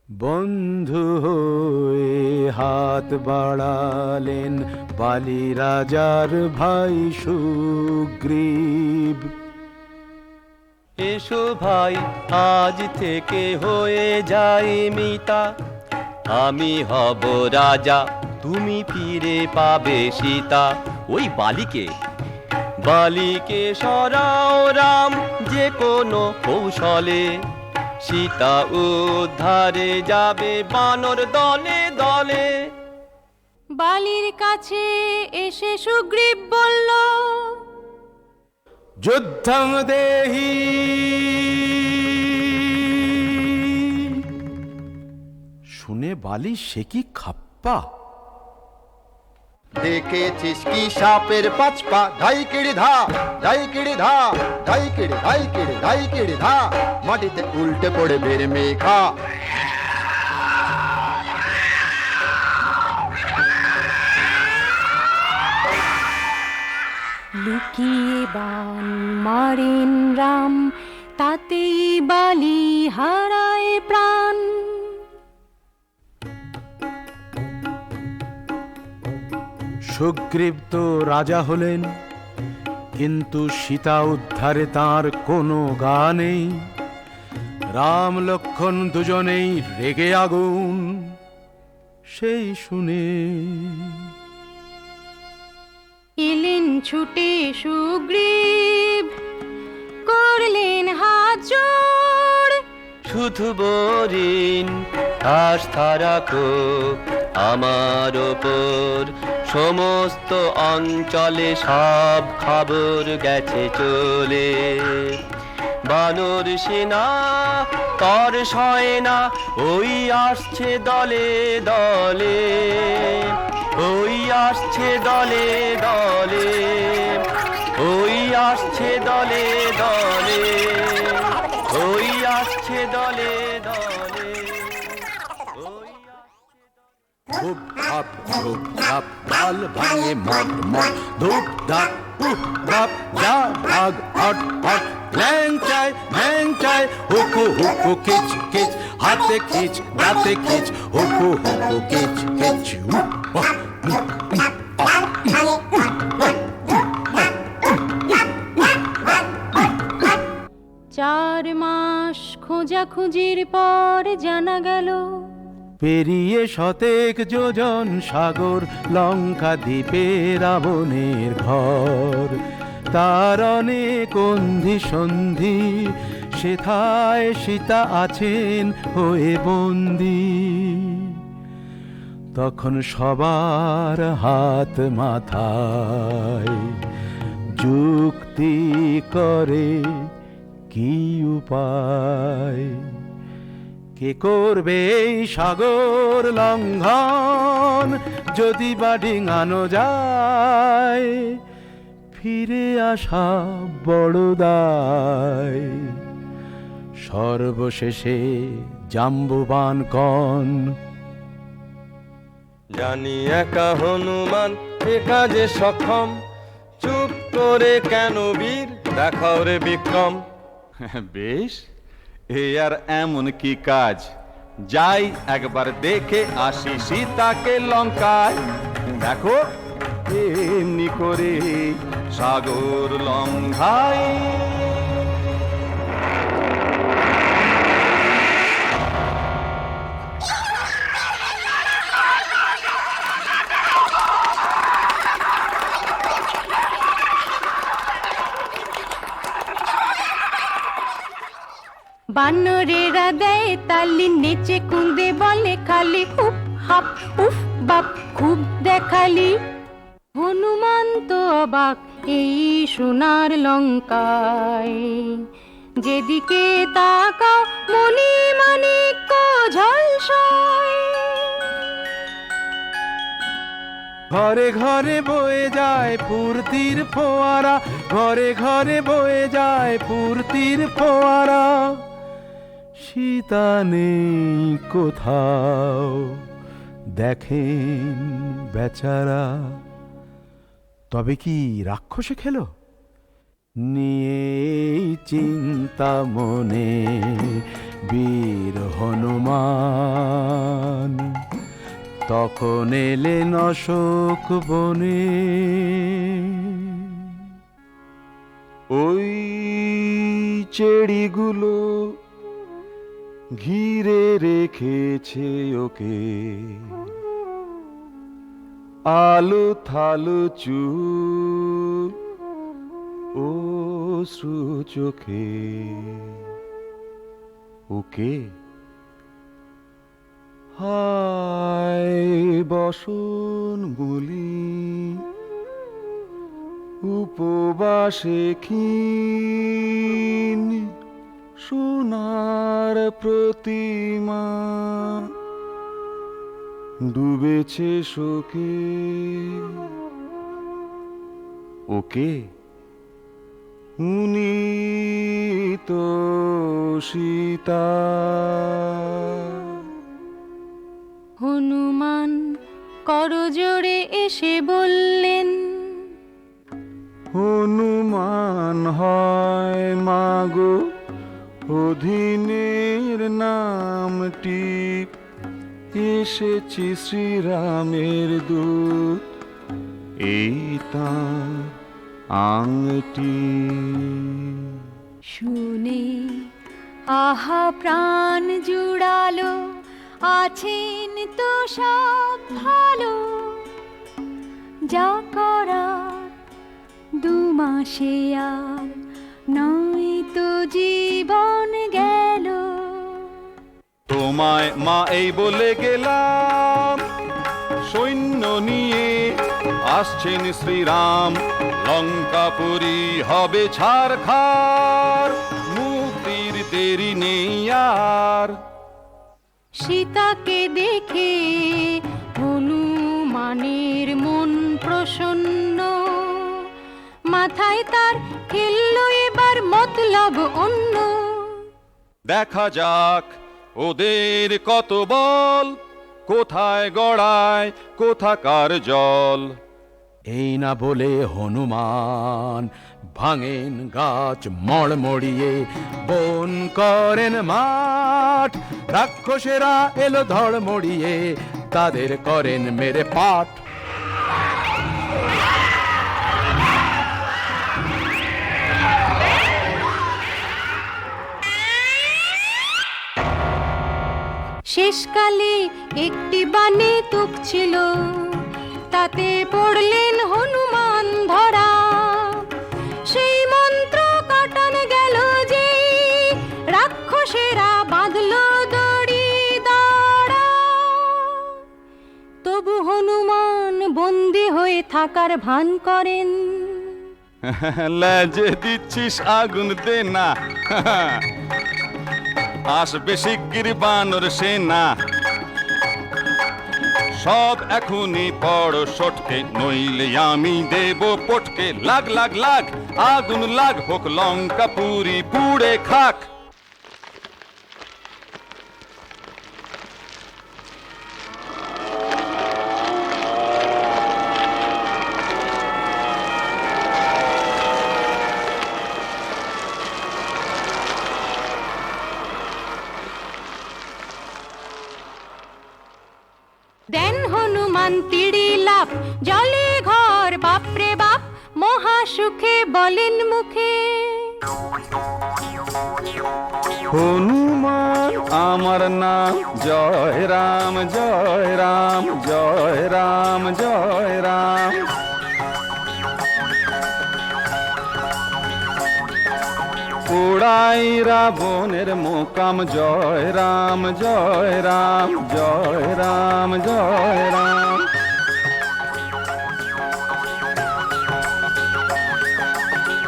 বন্ধু হয়ে হাত বাড়ালেন বালি রাজার ভাই সুগ্রীব। এসো ভাই আজ থেকে হয়ে যাই মিতা, আমি হব রাজা, তুমি ফিরে পাবে সীতা। ওই বালিকে সরাও রাম যে কোনো কৌশলে, সীতা উদ্ধারে যাবে বানর দলে দলে। বালির কাছে এসে সুগ্রীব বলল, যুদ্ধং দেহি। শুনে বালি সে কি খাপ্পা! দেখেছিস কি সাপের 5 পা, ধাই কেড়ে ধা, ধাই কেড়ে ধা, ধাই কেড়ে ধাই কেড়ে ধাই কেড়ে ধা, মাটিতে উল্টে পড়ে বের মেঘা। লুকিয়ে বান মারেন রাম, তাতেই বালি হারায় প্রাণ। সুগ্রীব তো রাজা হলেন, কিন্তু সীতা উদ্ধারে তার কোনো গা নেই। রাম লক্ষ্মণ দুজনেই রেগে আগুন, সেই শুনে এলেন ছুটে সুগ্রীব, করলেন হাত জোড়। শুধু বরিন আস্থা রাখো আমার ওপর, সমস্ত অঞ্চলে সব খবর গেছে চলে। বানর সেনা তর সয় না, ওই আসছে দলে দলে, ওই আসছে দলে দলে, ওই আসছে দলে দলে, ওই আসছে দলে দলে। ধূপ ধাপ ধূপ ধাপ, ডাল ভাঙে মট মট, ধূপ ধাপ উহ ধাপ, যা ভাগ হট হট, ল্যাং চাই হুকু হুকু কিচ কিচ, হাতে খিচ দাঁতে খিচ, হুকু হুকু কিচ কিচ। 4 মাস খোঁজাখুঁজির পর জানা গেল, পেরিয়ে শতেক যোজন সাগর, লঙ্কা দ্বীপে রাবণের ঘর। তার অনেক অন্ধি সন্ধি, সেথায় সীতা আছেন হয়ে বন্দি। তখন সবার হাত মাথায়, যুক্তি করে কি উপায়, কে করবে এই সাগর লঙ্ঘন, যদি বা ডিঙানো যায়, ফিরে আসা বড় দায়। সর্বশেষে জাম্বুবান কন, জানি একা হনুমান এ কাজে সক্ষম, চুপ করে কেন বীর দেখাও রে বিক্রম। বেশ, এ আর এমন কি কাজ, যাই একবার দেখে আসি সীতাকে লঙ্কায়। দেখো এমনি করে সাগর লঙ্ঘায়। বানরেরা দেয় তালি, নেচে কুঁদে বলে খালি, উপ হাপ উফ বাপ খুব দেখালি। হনুমান তো অবাক এই সোনার লঙ্কায়, যেদিকে তাকাও মণি মাণিক্য ঝলসায়। ঘরে ঘরে বয়ে যায় ফুর্তির ফোয়ারা, ঘরে ঘরে বয়ে যায় ফুর্তির ফোয়ারা। সীতা নেই কোথাও, দেখেন বেচারা। তবে কি রাক্ষসে খেলো? নিয়েই চিন্তা মনে বীর হনুমান তখন এলেন অশোক বনে। ওই চেড়িগুলো ঘিরে রেখেছে ওকে, আলু থালু চুল অশ্রু চোখে। ওকে হায় বসন বলি উপবাসে ক্ষীণ সোনার প্রতিমা ডুবেছে শোকে। ওকে উনি তো সীতা। হনুমান করজোড়ে এসে বললেন, হনুমান হয় মাগো অধীনের নামটি, এসেছি শ্রীরামের দূত এই তাঁর আংটি। শুনে আহা প্রাণ জুড়ালো, আছেন তো সব ভালো, যা করার 2 মাসে আর নয় তো জীবন গেল। তোমায় মা এই বলে গেলাম, সৈন্য নিয়ে আসছেন শ্রীরাম, লঙ্কাপুরী হবে ছারখার, মুক্তির দেরি নেই আর। সীতাকে দেখে হনুমানের মন প্রসন্ন, মাথায় তার খেললো এবার মতলব অন্য। দেখা যাক ওদের কত বল, কোথায় গড়ায় কোথাকার জল। এই না বলে হনুমান ভাঙেন গাছ মড়মড়িয়ে, বন করেন মাঠ, রাক্ষসেরা এলো ধড় মড়িয়ে, তাদের করেন মেরে পাঠ। শেষকালে একটি বানে তুক ছিল, তাতে পড়লেন হনুমান ধরা। সেই মন্ত্র কাটান গেল যে, রাক্ষসেরা বাঁধল দড়ি দাঁড়া। তবু হনুমান বন্দী হয়ে থাকার ভান করেন। লেজে দিচ্ছিস আগুন দে না, আসবে শিগগির বানর সেনা। সব এখনই পড় সটকে, নইলে আমি দেব পটকে। লাগ লাগ লাগ আগুন লাগ, হোক লঙ্কা পুরি পুড়ে খাক। দেন হনুমান তিড়ি লাফ, জলে ঘর বাপরে বাপ, মহা সুখে বলেন মুখে। হনুমান আমার নাম, জয় রাম জয় রাম জয় রাম জয় রাম। পোড়াই রাবণের মোকাম, জয় রাম জয় রাম জয় রাম জয় রাম।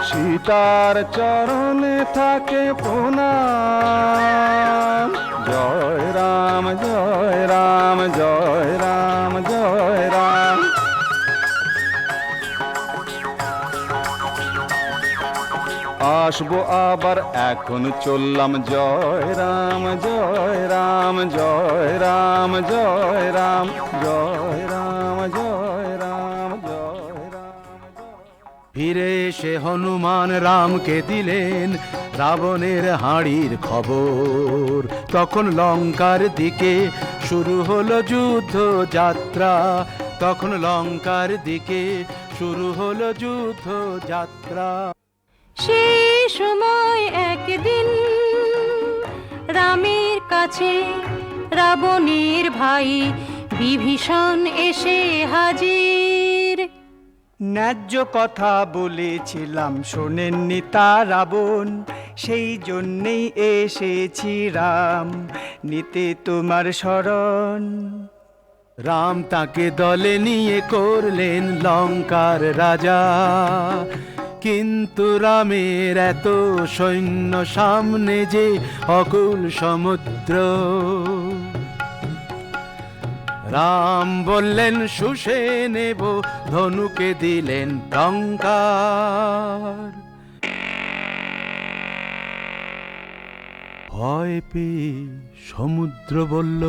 সীতার চরণে থাকে প্রণাম, জয় রাম জয় রাম জয় রাম জয় রাম। আসবো আবার এখন চললাম, জয় রাম জয় রাম জয় রাম জয় রাম জয় রাম জয় রাম জয় রাম। ফিরে এসে হনুমান রামকে দিলেন রাবণের হাঁড়ির খবর। তখন লঙ্কার দিকে শুরু হলো যুদ্ধ যাত্রা, তখন লঙ্কার দিকে শুরু হলো যুদ্ধ যাত্রা। সেই সময় একদিন রামের কাছে রাবণের ভাই বিভীষণ এসে হাজির। ন্যায্য কথা বলেছিলাম শোনেননি তা রাবণ, সেই জন্যেই এসেছি রাম নিতে তোমার শরণ। রাম তাকে দলে নিয়ে করলেন লঙ্কার রাজা, কিন্তু রামের এত সৈন্য সামনে যে অকুল সমুদ্র। রাম বললেন শুষে নেব, ধনুকে দিলেন টঙ্কার। ভয় পেয়ে সমুদ্র বলল,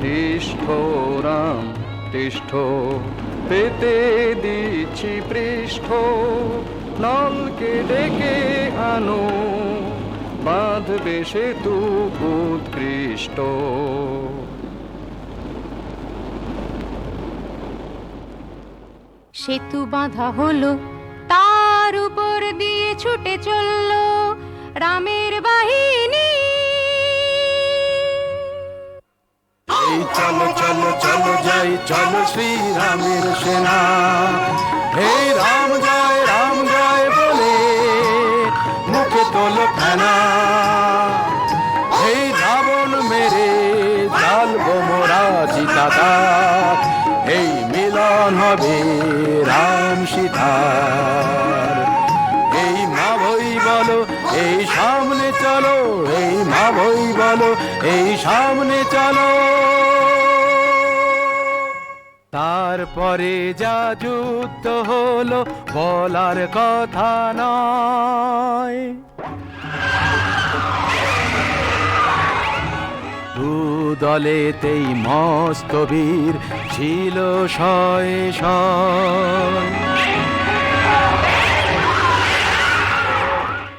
তিষ্ঠ রাম তিষ্ঠ, পেতে দিচ্ছি পৃষ্ঠ, নলকে ডেকে আনো, বাঁধবে সেতু উৎকৃষ্ট। সেতু বাঁধা হলো, তার উপর দিয়ে ছুটে চলল রামের বাহিনী। এই চলো চলো চলো যাই, চলো শ্রীরামের সেনা। হে রাম জয় বলে মুখে তোলো ফেনা। এই রাবণ মেরে জ্বালবো মোরা চিতাটা, এই মিলন হবে রাম সীতার। এই মা বই বলো এই সামনে চলো, এই মা বই বলো এই সামনে চলো। তারপরে যা যুদ্ধ হলো বলার কথা নয়। দু দলেতেই মস্ত বীর ছিল শয়ে শয়।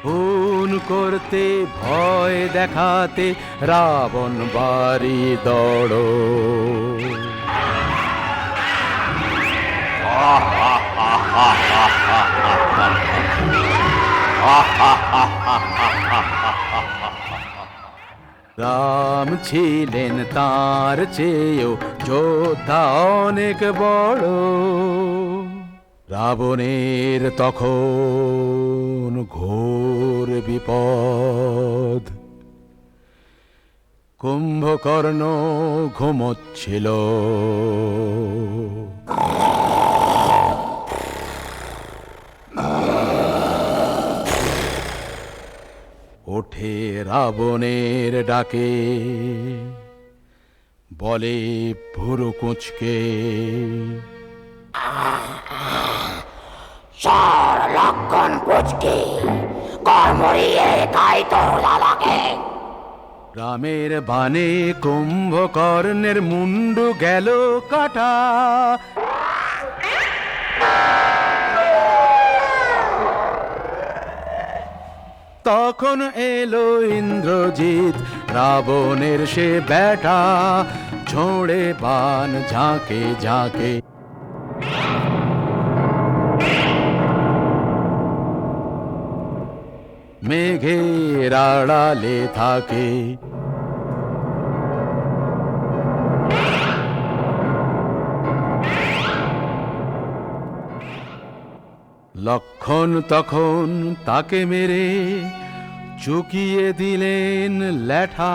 খুন করতে ভয় দেখাতে রাবণ বাড়ি দৌড়। রাম ছিলেন তার চেয়েও যোদ্ধা অনেক বড়। রাবণের তখন ঘোর বিপদ। কুম্ভকর্ণ ঘুমোচ্ছিল, ওঠে রাবণের ডাকে, বলে ভুরু কুঁচকে, লক্ষণ পুচকে কর্মরিয়ে খাই তোর দাদাকে। রামের বানে কুম্ভকর্ণের মুন্ডু গেল কাটা। তখন এলো ইন্দ্রজিৎ রাবণের সে বেটা, ছোড়ে বান ঝাঁকে ঝাঁকে। মেঘের আড়ালে থাকে, লক্ষণ তখন তাকে মেরে চুকিয়ে দিলেন ল্যাঠা।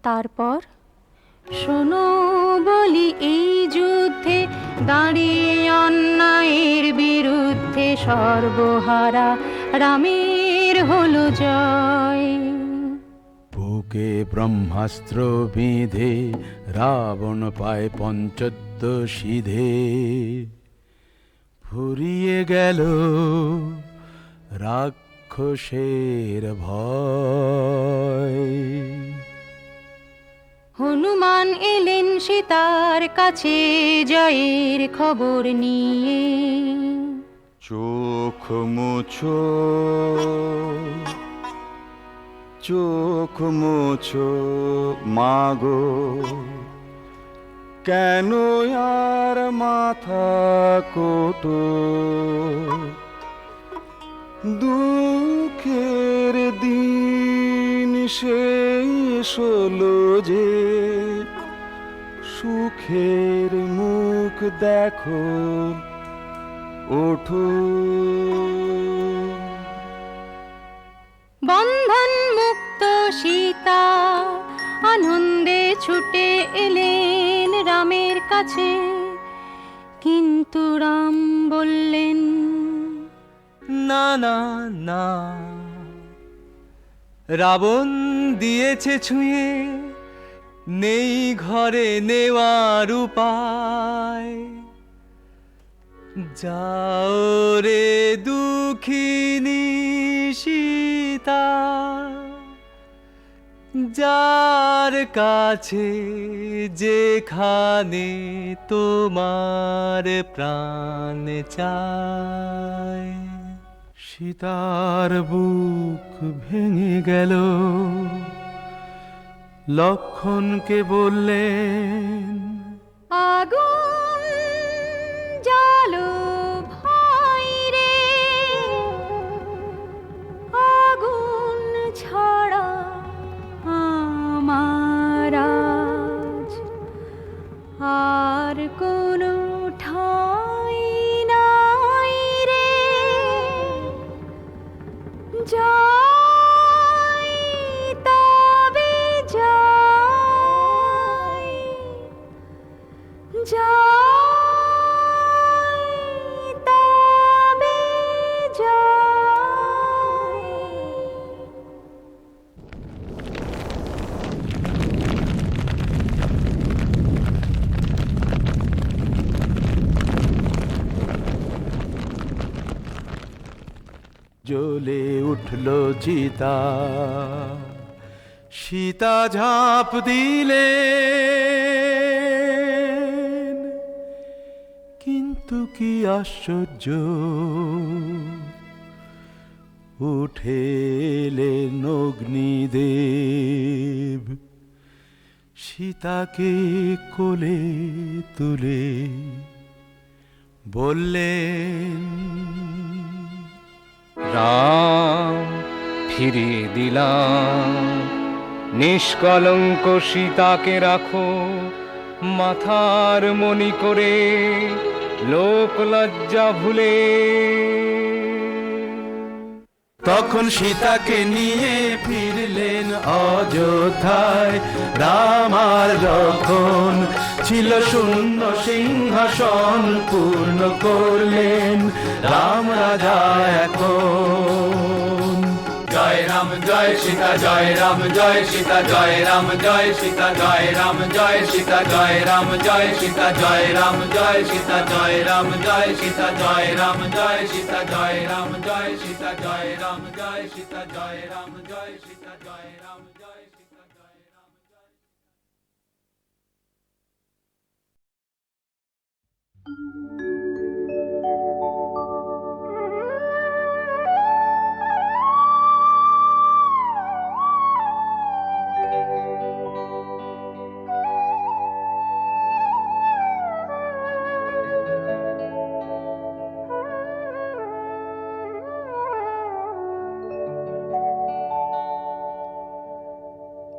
তারপর শোনো বলি, এই যুদ্ধে দাঁড়িয়ে অন্যায়ের বিরুদ্ধে সর্বহারা রামের হলো জয়। বুকে ব্রহ্মাস্ত্র বিঁধে রাবণ পায় পঞ্চদ্য সিধে। ফুরিয়ে গেল রাক্ষস রাক্ষসের ভয়। হনুমান এলেন সীতার কাছে জয়ের খবর নিয়ে। চোখ মুছো, চোখ মুছো মাগো, কেন আর মাথা কোটো, দুঃখের দিন শেষ হলো যে, সুখের মুখ দেখো ওঠো। বন্ধন মুক্ত সীতা আনন্দে ছুটে এলেন রামের কাছে, কিন্তু রাম বললেন, না না না, রাবণ দিয়েছে ছুঁয়ে, নেই ঘরে নেওয়ার উপায়। যাও রে দুঃখিনী সীতা, যার কাছে যেখানে তোমার প্রাণ চায়। সীতার বুক ভেঙে গেল, লক্ষণকে বললেন, আগুন জ্বালো ভাই রে, আগুন ছাড়া আমার আজ আর কোনো ঠাঁই নাই রে। যাই তবে যাই, যাই তবে যাই। জ্বলে উঠল চিতা, সীতা ঝাঁপ দিলেন, কিন্তু কি আশ্চর্য, উঠে এলেন অগ্নিদেব, সীতাকে কোলে তুলে বললেন, রাম ফিরিয়ে দিলাম, নিষ্কলঙ্ক সীতাকে রাখো মাথার মণি করে, লোক লজ্জা ভুলে। তখন সীতাকে নিয়ে ফিরলেন অযোধ্যায়। রাম আর লক্ষণ ছিল শূন্য সিংহাসন পূর্ণ করলেন রাম রাজা এখন। জয় রাম জয় সীতা, জয় রাম জয় সীতা, জয় রাম জয় সীতা, জয় রাম জয় সীতা, জয় রাম জয় সীতা, জয় রাম জয় সীতা, জয় রাম জয় সীতা, জয় রাম জয় সীতা, জয় রাম জয় সীতা, জয় রাম জয় সীতা, জয় রাম জয় সীতা, জয় রাম জয় সীতা, জয় রাম জয়।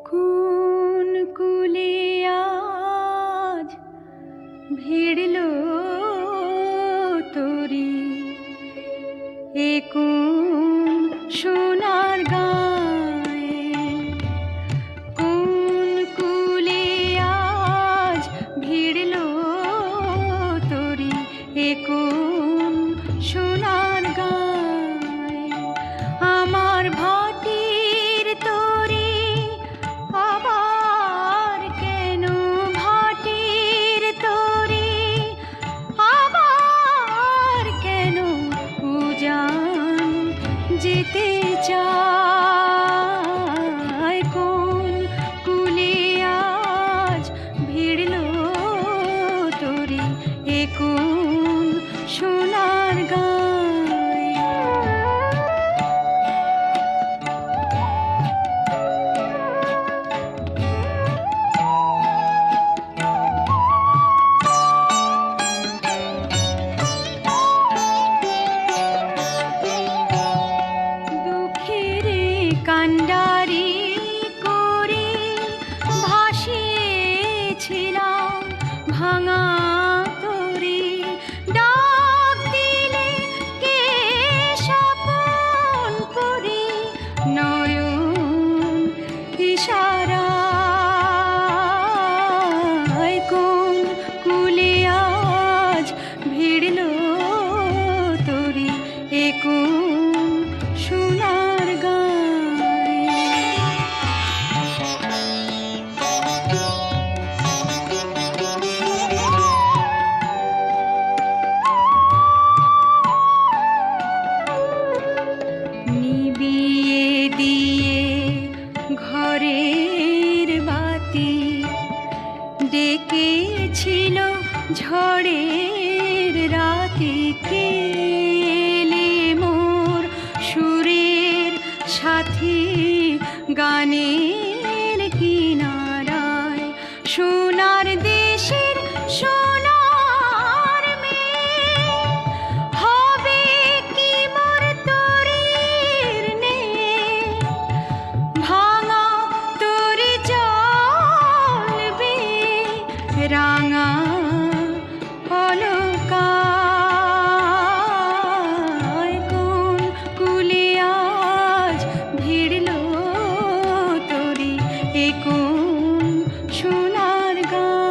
কোন কুলে আজ ভিড়ল তোরি, এ কোন সোনার গায়ে, কোন কুলে আজ ভিড়ল তোরি, এ কোন সোনার গায়ে। আমার ভাটির তোরি আবার কেন, ভাটির তোরি ভাঙা তরি ডাক দিলে কে স্বপন করি নয়ন ইশারায় কোন কুলে আজ ভিড়ল তরি এ কোন সোনার গায়ে। নিবিয়ে দিয়ে ঘরের বাতি ডেকেছিল ঝড়ের রাতে কেলে মোর সুরের সাথী গানের কিনারায় সোনার দেশের সোনার মেয়ে হবে কি মোর তরির নে ভাঙা তরি চলবে রাঙা অলকায় কোন কুলে আজ ভিড়ল তরি এ কোন সোনার গায়ে।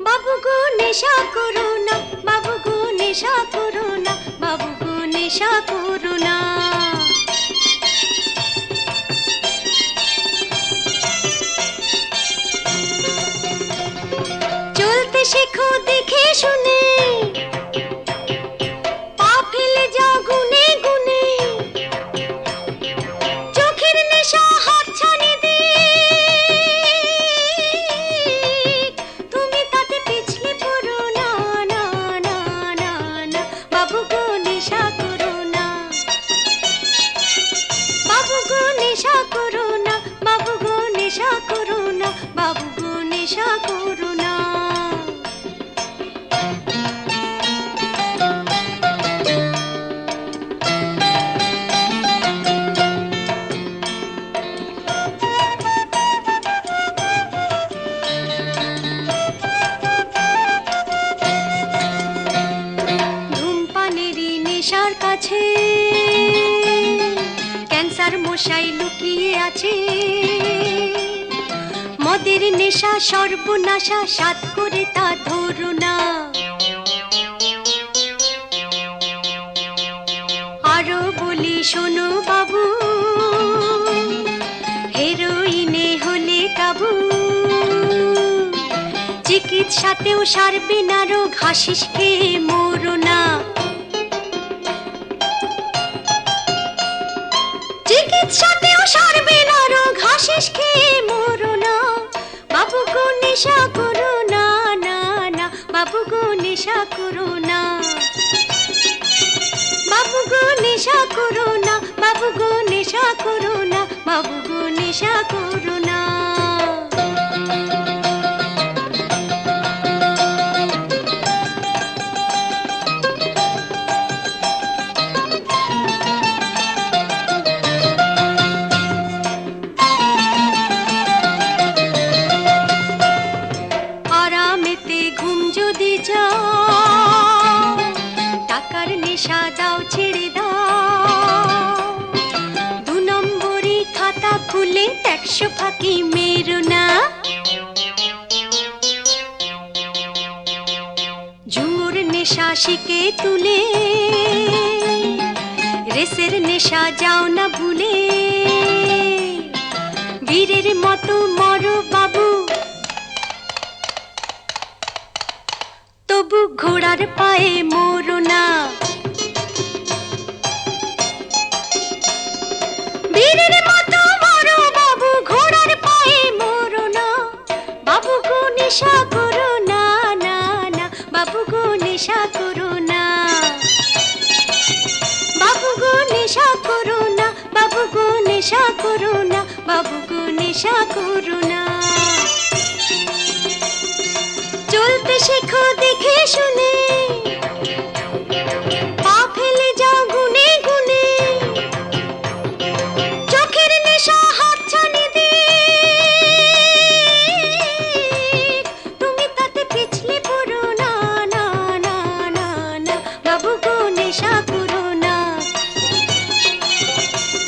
বাবু গো নেশা করো না, বাবু গো নেশা করো না, বাবু গো নেশা করো না। চলতে শেখো দেখে শুনে, পা ফেলে যাও গুনে গুনে, চোখের নেশা হাত ছানি দিক, তুমি তাতে পিছলে পড়ো না, না না না না, বাবু গো নেশা করো না, বাবু গো নেশা করো না, বাবু গো নেশা করো না, বাবু গো নেশা করো না। ধূমপানেরই নেশার কাছে ক্যান্সার মশাই লুকিয়ে আছে, মদের নেশা সর্বনাশা সাত করে তা ধরো না। আরো বলি শোনো বাবু, হেরোইনে হলে কাবু, চিকিৎসাতেও সারবে না রোগ, হাসিস খেয়ে মরো না। চিকিৎসাতেও সারবে না রোগ, হাসিস খেয়ে মরো না। বাবু গো নেশা করো না, না না, বাবু গো নেশা করো না, বাবু গো নেশা করো না, বাবু গো নেশা করো না, বাবু গো নেশা করো না। আরামেতে ঘুম যদি যাও, টাকার নেশা দাও ছেড়ে দাও, 2 নম্বরি খাতা খুলে 100 ফাঁকি মেরো না। জুয়োর নেশা শিখে তুলে, রেসের নেশা যাও না ভুলে, বীরের মতো মরো বাবু, বাবু ঘোড়ার পায়ে মোরো না, বীরের মতো মরো বাবু ঘোড়ার পায়ে মোরো না, বাবু গো নেশা করো না, না না বাবু গো নেশা করো না, বাবু গো নেশা করো না, বাবু গো নেশা করো না, বাবু গো নেশা করো না। চলতে শেখো দেখে শুনে, পা ফেলে যাও গুনে গুনে, চোখের নেশা হাতছানি দিয়ে তুমি তাতে পিছলে পড়ো না, না না না না বাবু গো নেশা করো না,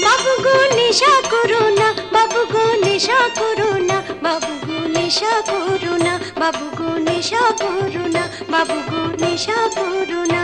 বাবু গো নেশা করো না, বাবু গো নেশা করো না, বাবু গো নেশা করো না, বাবু গো নেশা করো না, বাবু গো নেশা করো না।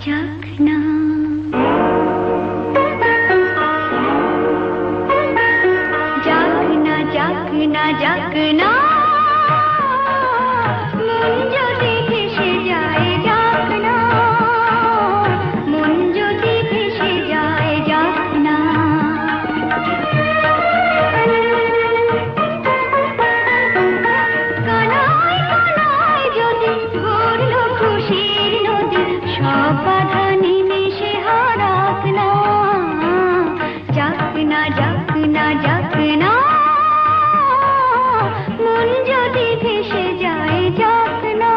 জাগনা জাগনা জাগনা জাগনা মন যদি ভেসে যায় জাগনা, মন যদি ভেসে যায় জাগনা, কানায় কানায় যদি ঘুরলো খুশির নদী, সব বাধা নিমেষে হারাক না, জাগনা জাগনা জাগনা মন যদি ভেসে যায় জাগনা।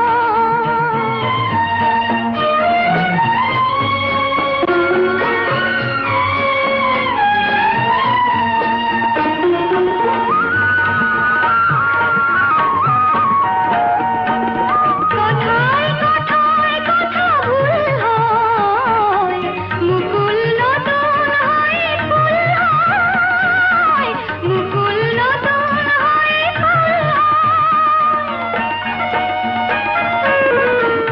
কথায় কথায় কথা ভুল হয়, মুকুল নতুন হয় ফুল হয়, মুকুল নতুন হয় ফুল হয়।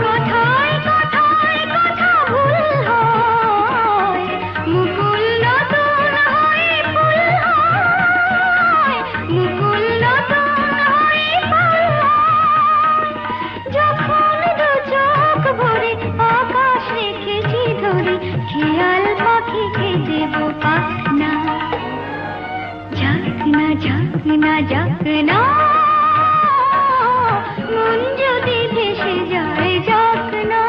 কথায় কথায় কথা ভুল হয়, মুকুল নতুন হয় ফুল হয়, মুকুল নতুন হয় ফুল হয়। যখন দু চোখ ভরে আকাশ রেখেছি ধরে, খেয়াল পাখিকে দেব পাখনা, ঝাঁকনা ঝাঁকনা ঝাঁকনা মন যদি ভেসে যায় ঝাঁকনা।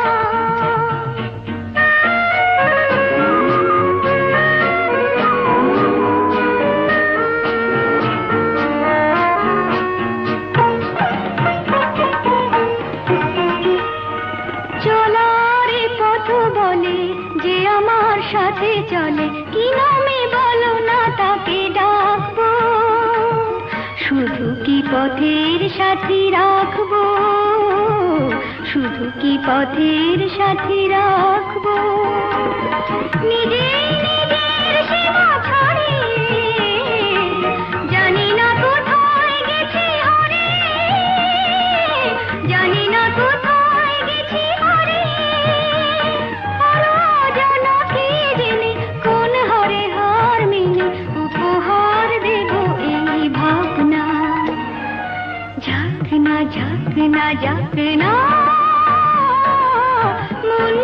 চলার পথ বলে যে আমার সাথে চলে, কি নামে বলো না তাকে ডাকবো, শুধু কি পথের সাথী রাখবো, শুধু কি পথের সাথী রাখবো। নিজেই নিজের সেবা ছাড়িয়ে জানি না কোথায় গেছি হরে, জানি না কোথায় গেছি হরে, অজানা কে জেনে কোন হরে হার মেনে উপহার দেব এই ভাবনা, ঝাঁকনা ঝাঁকনা ঝাঁকনা মন